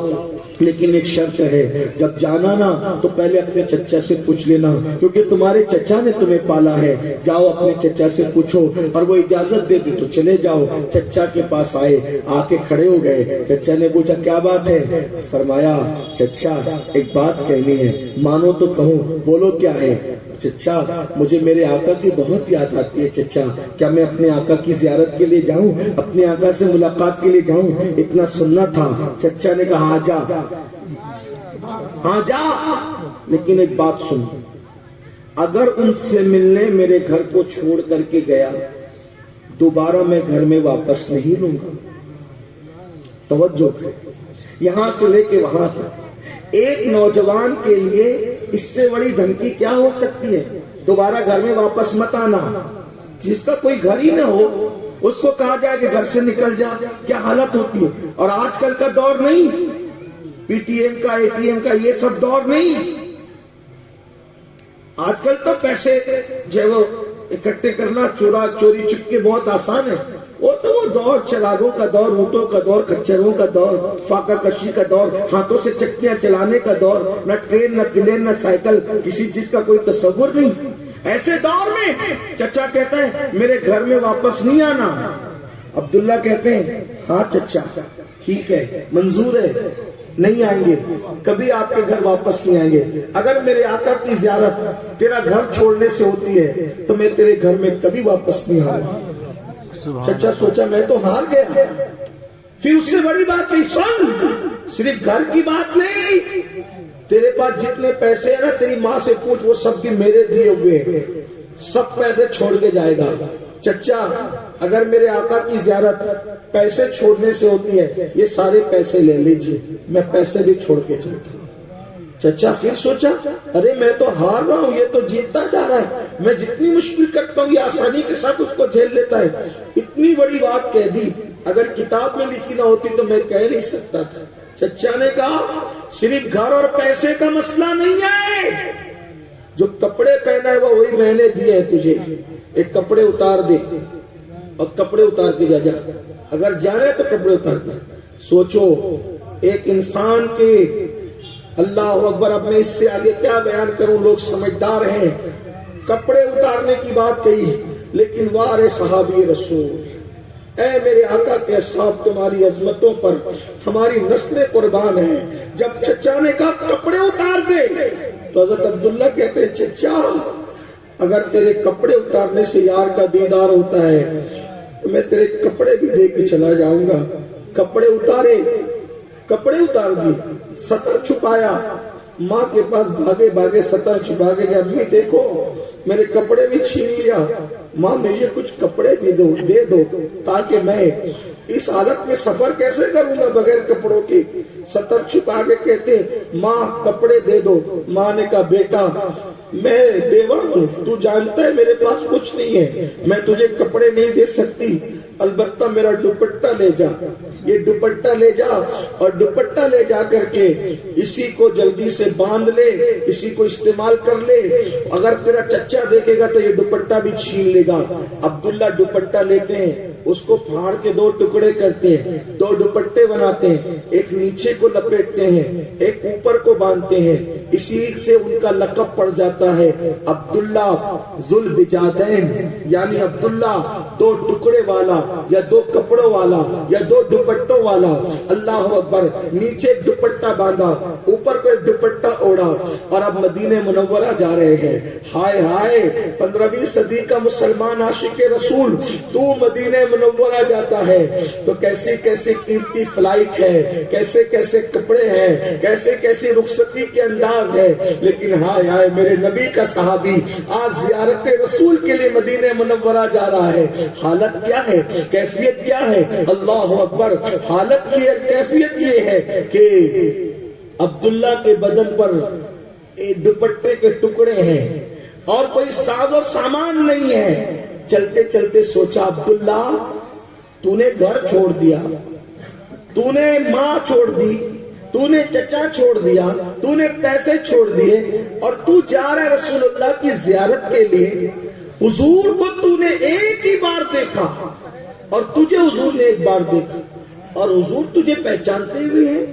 لیکن ایک شرط ہے، جب جانا نا تو پہلے اپنے چچا سے پوچھ لینا، کیونکہ تمہارے چچا نے تمہیں پالا ہے. جاؤ اپنے چچا سے پوچھو، اور وہ اجازت دے دے تو چلے جاؤ. چچا کے پاس آئے، آ کے کھڑے ہو گئے. چچا نے پوچھا کیا بات ہے؟ فرمایا چچا ایک بات کہنی ہے، مانو تو کہوں. بولو کیا ہے؟ چچا مجھے میرے آقا کی بہت یاد آتی ہے. چچا کیا میں اپنے آقا کی زیارت کے لیے جاؤں، اپنے آقا سے ملاقات کے لیے جاؤں؟ اتنا سننا تھا. چچا نے کہا ہاں جا، ہاں جا، لیکن ایک بات سن، اگر ان سے ملنے میرے گھر کو چھوڑ کر کے گیا دوبارہ میں گھر میں واپس نہیں لوں گا. توجہ یہاں سے لے کے وہاں تک. ایک نوجوان کے لیے اس سے بڑی دھمکی کیا ہو سکتی ہے؟ دوبارہ گھر میں واپس مت آنا. جس کا کوئی گھر ہی نہ ہو اس کو کہا جائے کہ گھر سے نکل جا، کیا حالت ہوتی ہے. اور آج کل کا دور نہیں پی ٹی ایم کا، اے ٹی ایم کا، یہ سب دور نہیں. آج کل تو پیسے جو وہ اکٹھے کرنا چوری چپکے بہت آسان ہے. وہ تو وہ دور چراغوں کا دور، اونٹوں کا دور، کچروں کا دور، فاقہ کشی کا دور، ہاتھوں سے چکیاں چلانے کا دور. نہ ٹرین، نہ پلین، نہ سائیکل، کسی چیز کا کوئی تصور نہیں. ایسے دور میں چچا کہتا ہے میرے گھر میں واپس نہیں آنا. عبداللہ کہتے ہیں ہاں چچا ٹھیک ہے، منظور ہے، نہیں آئیں گے، کبھی آپ کے گھر واپس نہیں آئیں گے. اگر میرے آقا کی زیارت تیرا گھر چھوڑنے سے ہوتی ہے تو میں تیرے گھر میں کبھی واپس نہیں آؤں گا. چچا سوچا میں تو ہار گیا. پھر اس سے بڑی بات نہیں، سن، صرف گھر کی بات نہیں، تیرے پاس جتنے پیسے ہیں نا تیری ماں سے پوچھ، وہ سب بھی میرے دیے ہوئے ہیں، سب پیسے چھوڑ کے جائے گا. چچا اگر میرے آقا کی زیارت پیسے چھوڑنے سے ہوتی ہے یہ سارے پیسے لے لیجئے، میں پیسے بھی چھوڑ کے چلتا ہوں. چچا پھر سوچا ارے میں تو ہار رہا ہوں، یہ تو جیتتا جا رہا ہے، میں جتنی مشکل کرتا ہوں یہ آسانی کے ساتھ اس کو جھیل لیتا ہے. اتنی بڑی بات کہہ دی، اگر کتاب میں لکھی نہ ہوتی تو میں کہہ نہیں سکتا تھا. چچا نے کہا صرف گھر اور پیسے کا مسئلہ نہیں ہے، جو کپڑے پہنا ہے وہ وہی میں نے دیے ہیں تجھے. ایک کپڑے اتار دے اور کپڑے اتار کے جا، اگر جا رہے تو کپڑے اتار دے. سوچو ایک انسان کے، اللہ اکبر، اب میں اس سے آگے کیا بیان کروں، لوگ سمجھدار ہیں. کپڑے اتارنے کی بات کہی، لیکن وارے صحابی رسول، اے میرے آقا کے اصحاب، تمہاری عظمتوں پر ہماری نسلیں قربان ہیں. جب چچا نے کہا کپڑے اتار دے تو حضرت عبداللہ کہتے ہیں چچا اگر تیرے کپڑے اتارنے سے یار کا دیدار ہوتا ہے تو میں تیرے کپڑے بھی دے کے چلا جاؤں گا. کپڑے اتارے، کپڑے اتار دی، سطر چھپایا، ماں کے پاس بھاگے بھاگے سطر چھپا کے کہ امی دیکھو میرے کپڑے بھی چھین لیا. ماں مجھے کچھ کپڑے دے دو تاکہ میں اس حالت میں سفر کیسے کروں گا بغیر کپڑوں کے. سطر چھپا کے کہتے ماں کپڑے دے دو. ماں نے کہا بیٹا میں بیوہ ہوں, تو جانتا ہے میرے پاس کچھ نہیں ہے, میں تجھے کپڑے نہیں دے سکتی, البتہ میرا دوپٹہ لے جا. یہ دوپٹہ لے جا اور دوپٹہ لے جا کر کے اسی کو جلدی سے باندھ لے, اسی کو استعمال کر لے, اگر تیرا چچا دیکھے گا تو یہ دوپٹہ بھی چھین لے گا. عبداللہ دوپٹہ لیتے ہیں, اس کو پھاڑ کے 2 ٹکڑے کرتے ہیں, 2 دوپٹے بناتے ہیں, ایک نیچے کو لپیٹتے ہیں, ایک اوپر کو باندھتے ہیں. اسی سے ان کا لقب پڑ جاتا ہے عبداللہ ذوالبجادین, یعنی عبداللہ 2 ٹکڑے والا یا 2 کپڑوں والا یا 2 دوپٹوں والا. اللہ اکبر. نیچے دوپٹہ باندھا, اوپر کو دوپٹہ اوڑھا اور اب مدینہ منورہ جا رہے ہیں. ہائے ہائے 15ویں صدی کا مسلمان عاشق رسول, تو مدینہ منورہ جاتا ہے تو کیسی کیسی قیمتی فلائٹ ہے, کیسے کیسے کپڑے ہیں, کیسے کیسی رخصتی کے انداز ہے. لیکن ہائے ہائے میرے نبی کا صحابی آج زیارت رسول کے لیے مدینہ منورہ جا رہا ہے. حالت کیا ہے, کیفیت کیا ہے؟ اللہ اکبر. حالت کی کیفیت یہ ہے کہ عبداللہ کے بدن پر دوپٹے کے ٹکڑے ہیں اور کوئی ساز و سامان نہیں ہے. چلتے چلتے سوچا عبداللہ تو نے گھر چھوڑ دیا, تو نے ماں چھوڑ دی, تو نے چچا چھوڑ دیا, تو نے پیسے چھوڑ دیے اور تو جا رہا ہے رسول اللہ کی زیارت کے لیے. حضور کو تو نے ایک ہی بار دیکھا اور تجھے حضور نے ایک بار دیکھا اور حضور تجھے پہچانتے بھی ہیں.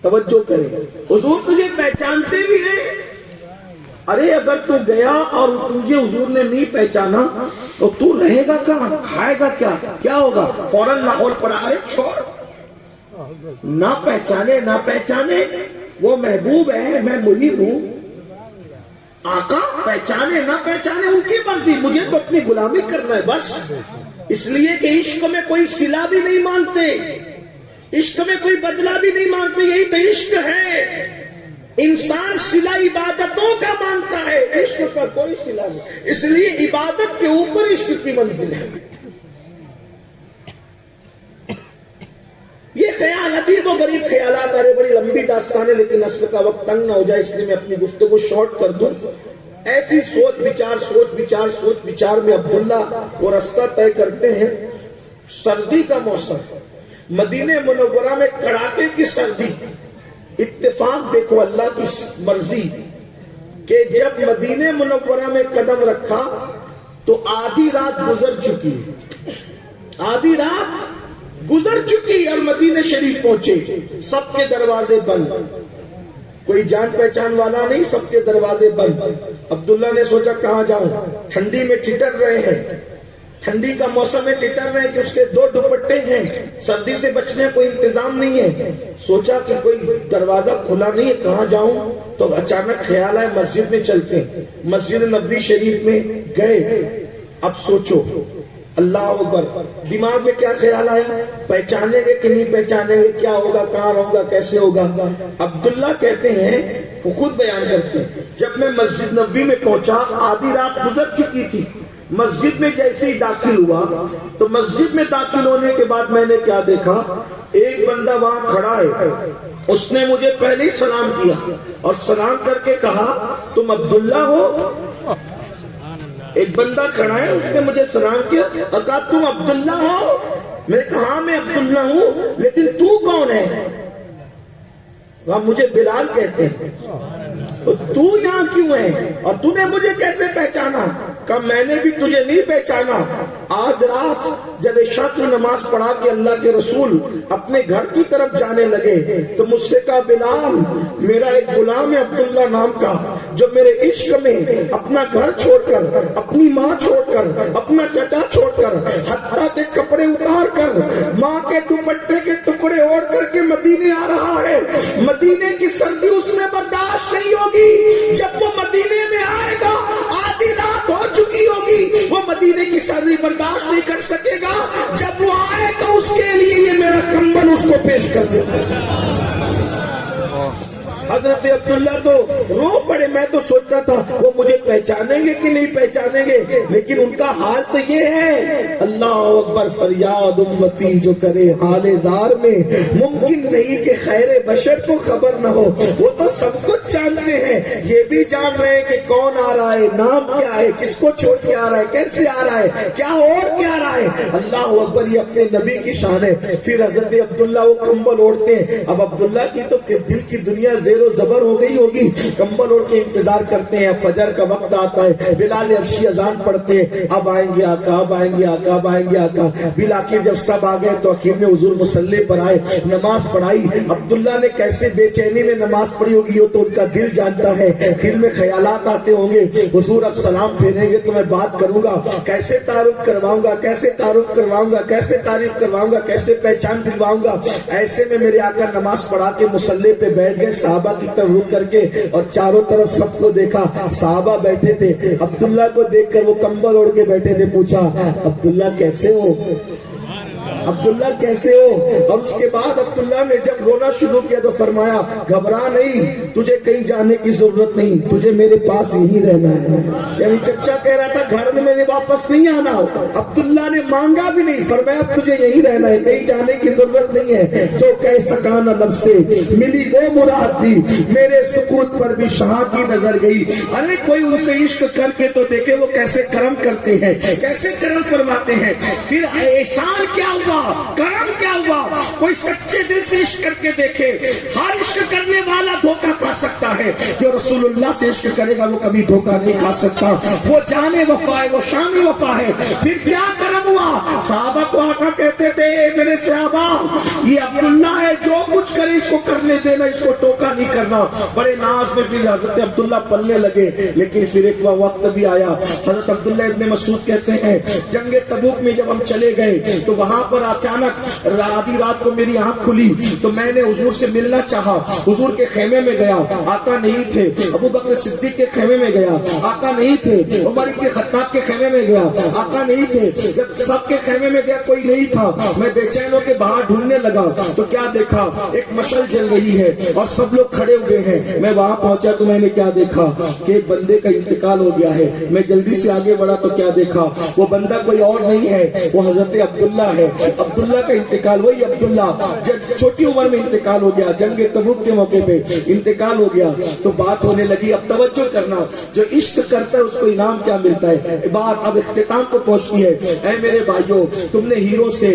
توجہ کریں, حضور تجھے پہچانتے بھی ہیں. ارے اگر تو گیا اور تجھے حضور نے نہیں پہچانا تو تو رہے گا کہاں, کھائے گا کیا, کیا ہوگا؟ فوراً لاہور پڑا, ارے چھوڑ, نہ پہچانے نہ پہچانے وہ محبوب ہے, میں محب ہوں. آقا پہچانے نہ پہچانے ان کی مرضی, مجھے تو اپنی غلامی کرنا ہے بس. اس لیے کہ عشق میں کوئی صلہ بھی نہیں مانگتے, عشق میں کوئی بدلہ بھی نہیں مانگتے. یہی تو عشق ہے. انسان صلہ عبادتوں کا مانگتا ہے, عشق کا کوئی صلہ نہیں. اس لیے عبادت کے اوپر عشق کی منزل ہے. یہ خیال عجیب و غریب خیالات, ارے بڑی لمبی داستان ہے لیکن اصل کا وقت تنگ نہ ہو جائے اس لیے میں اپنی گفتگو شارٹ کر دوں. ایسی سوچ بچار میں عبداللہ وہ راستہ طے کرتے ہیں. سردی کا موسم, مدینہ منورہ میں کڑاکے کی سردی. اتفاق دیکھو اللہ کی مرضی کہ جب مدینہ منورہ میں قدم رکھا تو آدھی رات گزر چکی, آدھی رات گزر چکی اور مدینہ شریف پہنچے. سب کے دروازے بند, کوئی جان پہچان والا نہیں, سب کے دروازے بند. عبداللہ نے سوچا کہاں جاؤں, ٹھنڈی میں ٹھٹر رہے ہیں, ٹھنڈی کا موسم میں ٹھٹر رہے ہیں کہ اس کے 2 دوپٹے ہیں, سردی سے بچنے کوئی انتظام نہیں ہے. سوچا کہ کوئی دروازہ کھلا نہیں ہے, کہاں جاؤں؟ تو اچانک خیال آیا مسجد میں چلتے ہیں. مسجد نبوی شریف میں گئے. اب سوچو اللہ اکبر, دماغ میں کیا خیال آیا, پہچانیں گے کہ نہیں پہچانیں گے, کیا ہوگا, کہاں رہوں گا, کیسے ہوگا؟ عبداللہ کہتے ہیں, وہ خود بیان کرتے ہیں, جب میں مسجد نبوی میں پہنچا آدھی رات گزر چکی تھی. مسجد میں جیسے ہی داخل ہوا تو مسجد میں داخل ہونے کے بعد میں نے کیا دیکھا, ایک بندہ وہاں کھڑا ہے, اس نے مجھے پہلے ہی سلام کیا اور سلام کر کے کہا تم عبداللہ ہو. ایک بندہ کھڑا ہے, اس نے مجھے سلام کیا اور کہا تم عبداللہ ہو. میں نے کہا میں عبداللہ ہوں, لیکن تو کون ہے؟ وہاں مجھے بلال کہتے ہیں. تو یہاں کیوں ہے اور تو نے مجھے کیسے پہچانا؟ کہا میں نے بھی تجھے نہیں پہچانا. آج رات جب عشاء کی نماز پڑھا کے اللہ کے رسول اپنے گھر کی طرف جانے لگے تو مجھ سے کہا بلال میرا ایک غلام ہے عبداللہ نام کا, جو میرے عشق میں اپنا گھر چھوڑ کر, اپنی ماں چھوڑ کر, اپنا چچا چھوڑ کر, حتیٰ کے کپڑے اتار کر, ماں کے دوپٹے کے ٹکڑے اوڑھ کر کے مدینے آ رہا ہے. مدینے کی سردی اس سے برداشت نہیں ہوگی. جب وہ مدینے میں آئے گا آدھی رات ہو چکی ہوگی, وہ مدینے کی سردی برداشت نہیں کر سکے گا. جب وہ آئے تو اس کے لیے یہ میرا کمبل اس کو پیش کر دے. حضرت عبداللہ تو رو پڑے میں تو سوچتا تھا وہ مجھے پہچانیں گے کہ نہیں پہچانیں گے، لیکن ان کا حال تو یہ ہے۔ اللہ اکبر، فریاد امتی جو کرے حال زار میں، ممکن نہیں کہ خیر بشر کو خبر نہ ہو۔ وہ تو سب کچھ جانتے ہیں، یہ بھی جان رہے ہیں کہ کون آ رہا ہے، نام کیا ہے، کس کو چھوڑ کے آ رہا ہے، کیسے آ رہا ہے، کیا اور کیا آ رہا ہے۔ اللہ اکبر، یہ اپنے نبی کی شان ہے۔ پھر حضرت عبداللہ وہ کمبل اوڑھتے ہیں۔ اب عبداللہ کی تو دل کی دنیا زیر و زبر ہو گئی ہوگی، کمبل اوڑھ کے انتظار کرتے ہیں۔ فجر کا وقت آتا ہے، بلال حبشی اذان پڑھتے ہیں، اب آئیں گے آقا، اب آئیں گے آقا، اب آئیں گے آقا۔ بلاخر جب سب آ گئے تو آخر میں حضور مصلی پر آئے، نماز پڑھائی۔ عبداللہ نے کیسے بے چینی میں نماز پڑھی ہوگی وہ تو ان کا دل جانتا ہے۔ دل میں خیالات آتے ہوں گے، حضور اب سلام پھیریں گے تو میں بات کروں گا، کیسے تعارف کرواؤں گا، کیسے تعارف کرواؤں گا، کیسے تعریف کرواؤں گا، کیسے پہچان دلواؤں گا۔ ایسے میں میرے آقا نماز پڑھا کے مصلی پہ بیٹھ گئے، صحابہ کی طرف رخ کر کے، اور چاروں طرف سب کو دیکھا، صحابہ بیٹھے تھے۔ عبداللہ کو دیکھ کر وہ کمبل اوڑھ کے بیٹھے تھے، پوچھا عبداللہ کیسے ہو، عبداللہ کیسے ہو؟ اور اس کے بعد عبداللہ نے جب رونا شروع کیا تو فرمایا گھبرا نہیں، تجھے کہیں جانے کی ضرورت نہیں، تجھے میرے پاس یہی رہنا ہے۔ یعنی چچا کہہ رہا تھا گھر میں میرے واپس نہیں آنا، عبداللہ نے مانگا بھی نہیں، فرمایا اب تجھے یہی رہنا ہے، کہیں جانے کی ضرورت نہیں ہے۔ جو کہہ سکا نہ لب سے ملی وہ مراد بھی، میرے سکوت پر بھی شاہ کی نظر گئی۔ ارے کوئی ان سے عشق کر کے تو دیکھے وہ کیسے کرم کرتے ہیں، کیسے کرم فرماتے ہیں۔ پھر احسان کیا ہوا، کرم کیا ہوا، کوئی سچے دل سے عشق کر کے دیکھے۔ ہر عشق کرنے والا دھوکہ کھا سکتا ہے، جو رسول اللہ سے عشق کرے گا وہ کبھی دھوکہ نہیں کھا سکتا۔ وہ جانے وفا ہے، وہ شان وفا ہے۔ پھر کیا کرم ہوا، صحابہ کو آقا کہتے تھے اے میرے صحابہ یہ عبداللہ ہے، جو کچھ کرے اس کو کرنے دینا، اس کو ٹوکا نہیں کرنا۔ بڑے ناز میں پھر حضرت عبداللہ پلنے لگے، لیکن پھر ایک وقت بھی آیا۔ حضرت عبداللہ ابن مسعود کہتے ہیں جنگ تبوک میں جب ہم چلے گئے تو وہاں پر اچانک آدھی رات کو میری آنکھ کھلی تو میں نے حضور سے ملنا چاہا، حضور کے خیمے میں گیا، آقا نہیں تھے۔ ابو بکر صدیق کے خیمے میں گیا، آقا نہیں تھے۔ عمر بن خطاب کے خیمے میں گیا، آقا نہیں تھے۔ جب سب کے خیمے میں گیا کوئی نہیں تھا، میں بے چین ہو کے باہر ڈھونڈنے لگا تو کیا دیکھا، ایک مشعل جل رہی ہے اور سب لوگ کھڑے ہوئے ہیں۔ میں وہاں پہنچا تو میں نے کیا دیکھا کہ ایک بندے کا انتقال ہو گیا ہے۔ میں جلدی سے آگے بڑھا تو کیا دیکھا، وہ بندہ کوئی اور نہیں ہے، وہ حضرت عبداللہ ہے۔ عبداللہ کا انتقال، وہی عبداللہ چھوٹی عمر میں انتقال ہو گیا، جنگ تبوک کے موقع پہ انتقال ہو گیا۔ تو بات ہونے لگی، اب توجہ کرنا، جو عشق کرتا ہے اس کو انعام کیا ملتا ہے۔ بات اب اختتام کو پہنچتی ہے۔ اے میرے بھائیوں، تم نے ہیرو سے،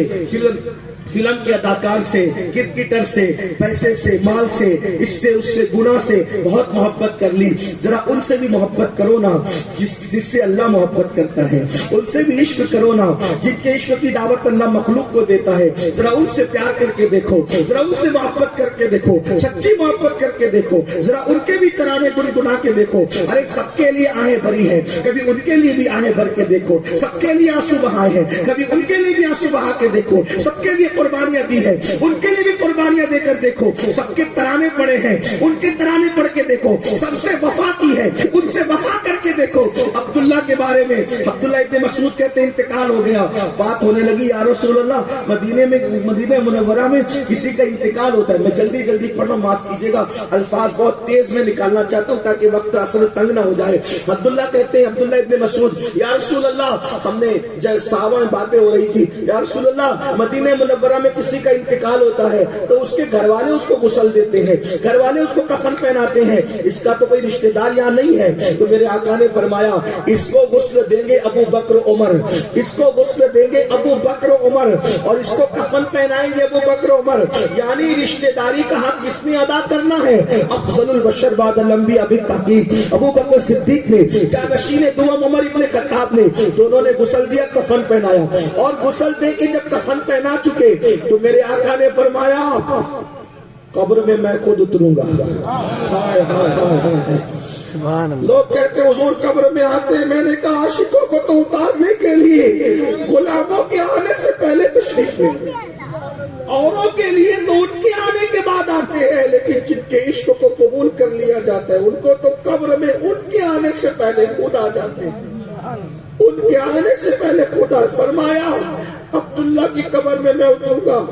فلم کے اداکار سے، کرکٹر سے، پیسے سے، مال سے، اس سے اس سے، گناہ سے بہت محبت کر لی، ذرا ان سے بھی محبت کرو نا جس سے اللہ محبت کرتا ہے، ان سے بھی عشق کرو نا جن کے عشق کی دعوت اللہ مخلوق کو دیتا ہے، ذرا ان سے پیار کر کے دیکھو، ذرا ان سے محبت کر کے دیکھو، سچی محبت کر کے دیکھو، ذرا ان کے بھی ترانے گنگنا کے دیکھو۔ ارے سب کے لیے آہیں بھری ہے، کبھی ان کے لیے بھی آہیں بھر کے دیکھو، سب کے لیے آنسو بہائے ہیں، کبھی ان کے لیے بھی آنسو بہا کے دیکھو، سب کے لیے قربانیاں دی ہے، ان کے لیے بھی قربانیاں دے کر دیکھو، سب کے ترانے پڑے ہیں، ان کے ترانے پڑھ کے دیکھو، سب سے وفا کی ہے، ان سے وفا کر کے دیکھو۔ عبداللہ کے بارے میں عبداللہ ابن مسعود کہتے ہیں انتقال ہو گیا، بات ہونے لگی یا رسول اللہ مدینہ منورہ میں کسی کا انتقال ہوتا ہے، میں جلدی جلدی پڑھنا معاف کیجیے گا، الفاظ بہت تیز میں نکالنا چاہتا ہوں تاکہ وقت اصل تنگ نہ ہو جائے۔ عبداللہ کہتے ہیں عبداللہ ابن مسعود یا رسول اللہ، ہم نے جب صحابہ میں باتیں ہو رہی تھی، یا رسول اللہ مدینہ منورہ میں کسی کا انتقال ہوتا ہے تو اس کے گھر والے اس کو غسل دیتے ہیں، گھر والے اس کو کفن پہناتے ہیں، اس کا تو کوئی رشتہ دار یہاں نہیں ہے۔ تو میرے آقا نے فرمایا اس کو غسل دیں گے ابو بکر عمر، اس کو غسل دیں گے ابو بکر عمر، اور اس کو کفن پہنائیں گے ابو بکر عمر، یعنی رشتہ داری کا حق کس نے ادا کرنا ہے؟ افضل البشر بعد الانبیاء بالتحقیق ابو بکر صدیق نے، جانشین دوم عمر ابن خطاب نے، دونوں نے غسل دیا، کفن پہنایا، اور غسل دے کے جب کفن پہنا چکے تو میرے آقا نے فرمایا قبر میں میں خود اتروں گا۔ ہائے ہائے ہائے ہائے، سبحان اللہ۔ لوگ کہتے حضور قبر میں آتے ہیں، میں نے کہا عاشقوں کو تو اتارنے کے لیے، غلاموں کے آنے سے پہلے تشریف لے، اوروں کے لیے تو ان کے آنے کے بعد آتے ہیں، لیکن جن کے عشق کو قبول کر لیا جاتا ہے ان کو تو قبر میں ان کے آنے سے پہلے خود آ جاتے ہیں، ان کے آنے سے پہلے خود آ۔ فرمایا عبداللہ کی قبر میں اتروں گا۔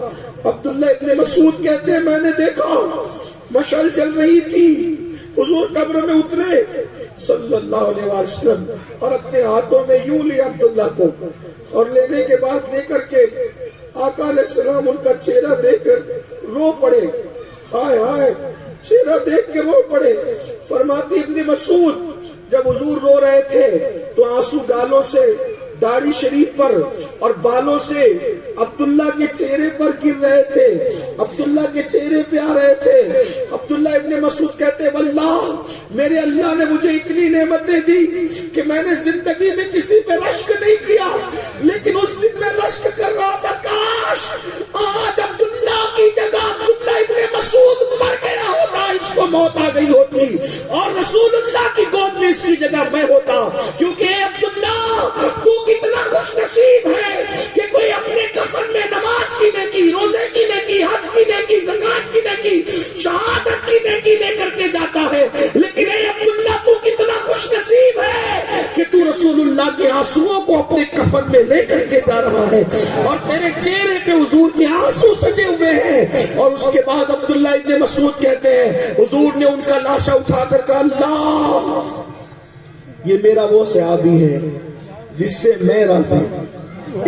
عبداللہ ابن مسعود کہتے ہیں میں نے دیکھا مشعل جل رہی تھی، حضور قبر میں اترے صلی اللہ علیہ وسلم اور اپنے ہاتھوں میں یوں لیا عبداللہ کو، اور لینے کے بعد لے کر کے آقا علیہ السلام ان کا چہرہ دیکھ کر رو پڑے. ہائے ہائے، چہرہ دیکھ کے رو پڑے. فرماتی ابن مسعود جب حضور رو رہے تھے تو آنسو گالوں سے، داڑھی شریف پر اور بالوں سے عبداللہ کے چہرے پر گر رہے تھے، عبداللہ کے چہرے پہ آ رہے تھے. عبداللہ ابن مسعود کہتے واللہ میرے اللہ نے مجھے اتنی نعمتیں دی کہ میں نے زندگی میں کسی پہ رشک نہیں کیا، لیکن اس دن میں رشک کر رہا تھا کاش آج عبداللہ کی جگہ عبداللہ ابن مسعود مر گیا ہوتا، اس کو موت آ گئی ہوتی اور رسول اللہ کی گود میں اس کی جگہ میں ہوتا. کیونکہ اے عبداللہ تو کتنا خوش نصیب ہے کہ کوئی اپنے کفن میں نماز کی نیکی، روزے کی نیکی، حج کی نیکی، زکات کی نیکی، شہادت کی نیکی لے کر کے جاتا ہے. لیکن اے عبداللہ تو کتنا خوش نصیب ہے کہ تو رسول اللہ کے آنسوؤں کو اپنے کفن میں لے کر کے جا رہا ہے اور تیرے چہرے پہ حضور کے آنسو سجے ہوئے ہیں. اور اس کے بعد عبداللہ ابن مسعود کہتے ہیں حضور نے ان کا لاشا اٹھا کر کہا اللہ یہ میرا وہ صحابی ہے جس سے میں راضی ہوں،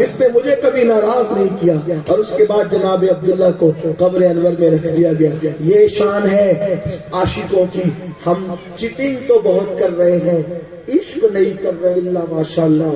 اس نے مجھے کبھی ناراض نہیں کیا. اور اس کے بعد جناب عبداللہ کو قبر انور میں رکھ دیا گیا. یہ شان ہے عاشقوں کی. ہم چٹنگ تو بہت کر رہے ہیں، عشق نہیں کر رہے. اللہ ماشاءاللہ،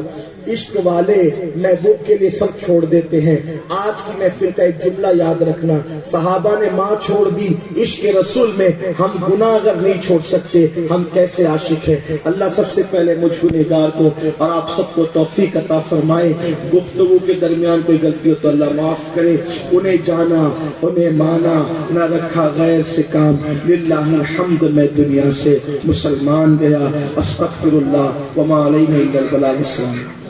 عشق والے محبوب کے لیے سب چھوڑ دیتے ہیں. آج کی محفل کا ایک جملہ یاد رکھنا، صحابہ نے ماں چھوڑ دی عشق رسول میں، ہم گناہ اگر نہیں چھوڑ سکتے ہم کیسے عاشق ہیں. اللہ سب سے پہلے مجھ گنہگار کو اور آپ سب کو توفیق عطا فرمائے. گفتگو کے درمیان کوئی غلطی ہو تو اللہ معاف کرے. انہیں جانا، انہیں مانا، نہ رکھا غیر سے کام. للہ الحمد میں دنیا سے مسلمان گیا. استغفر اللہ وما علینا الا البلاغ. السلام.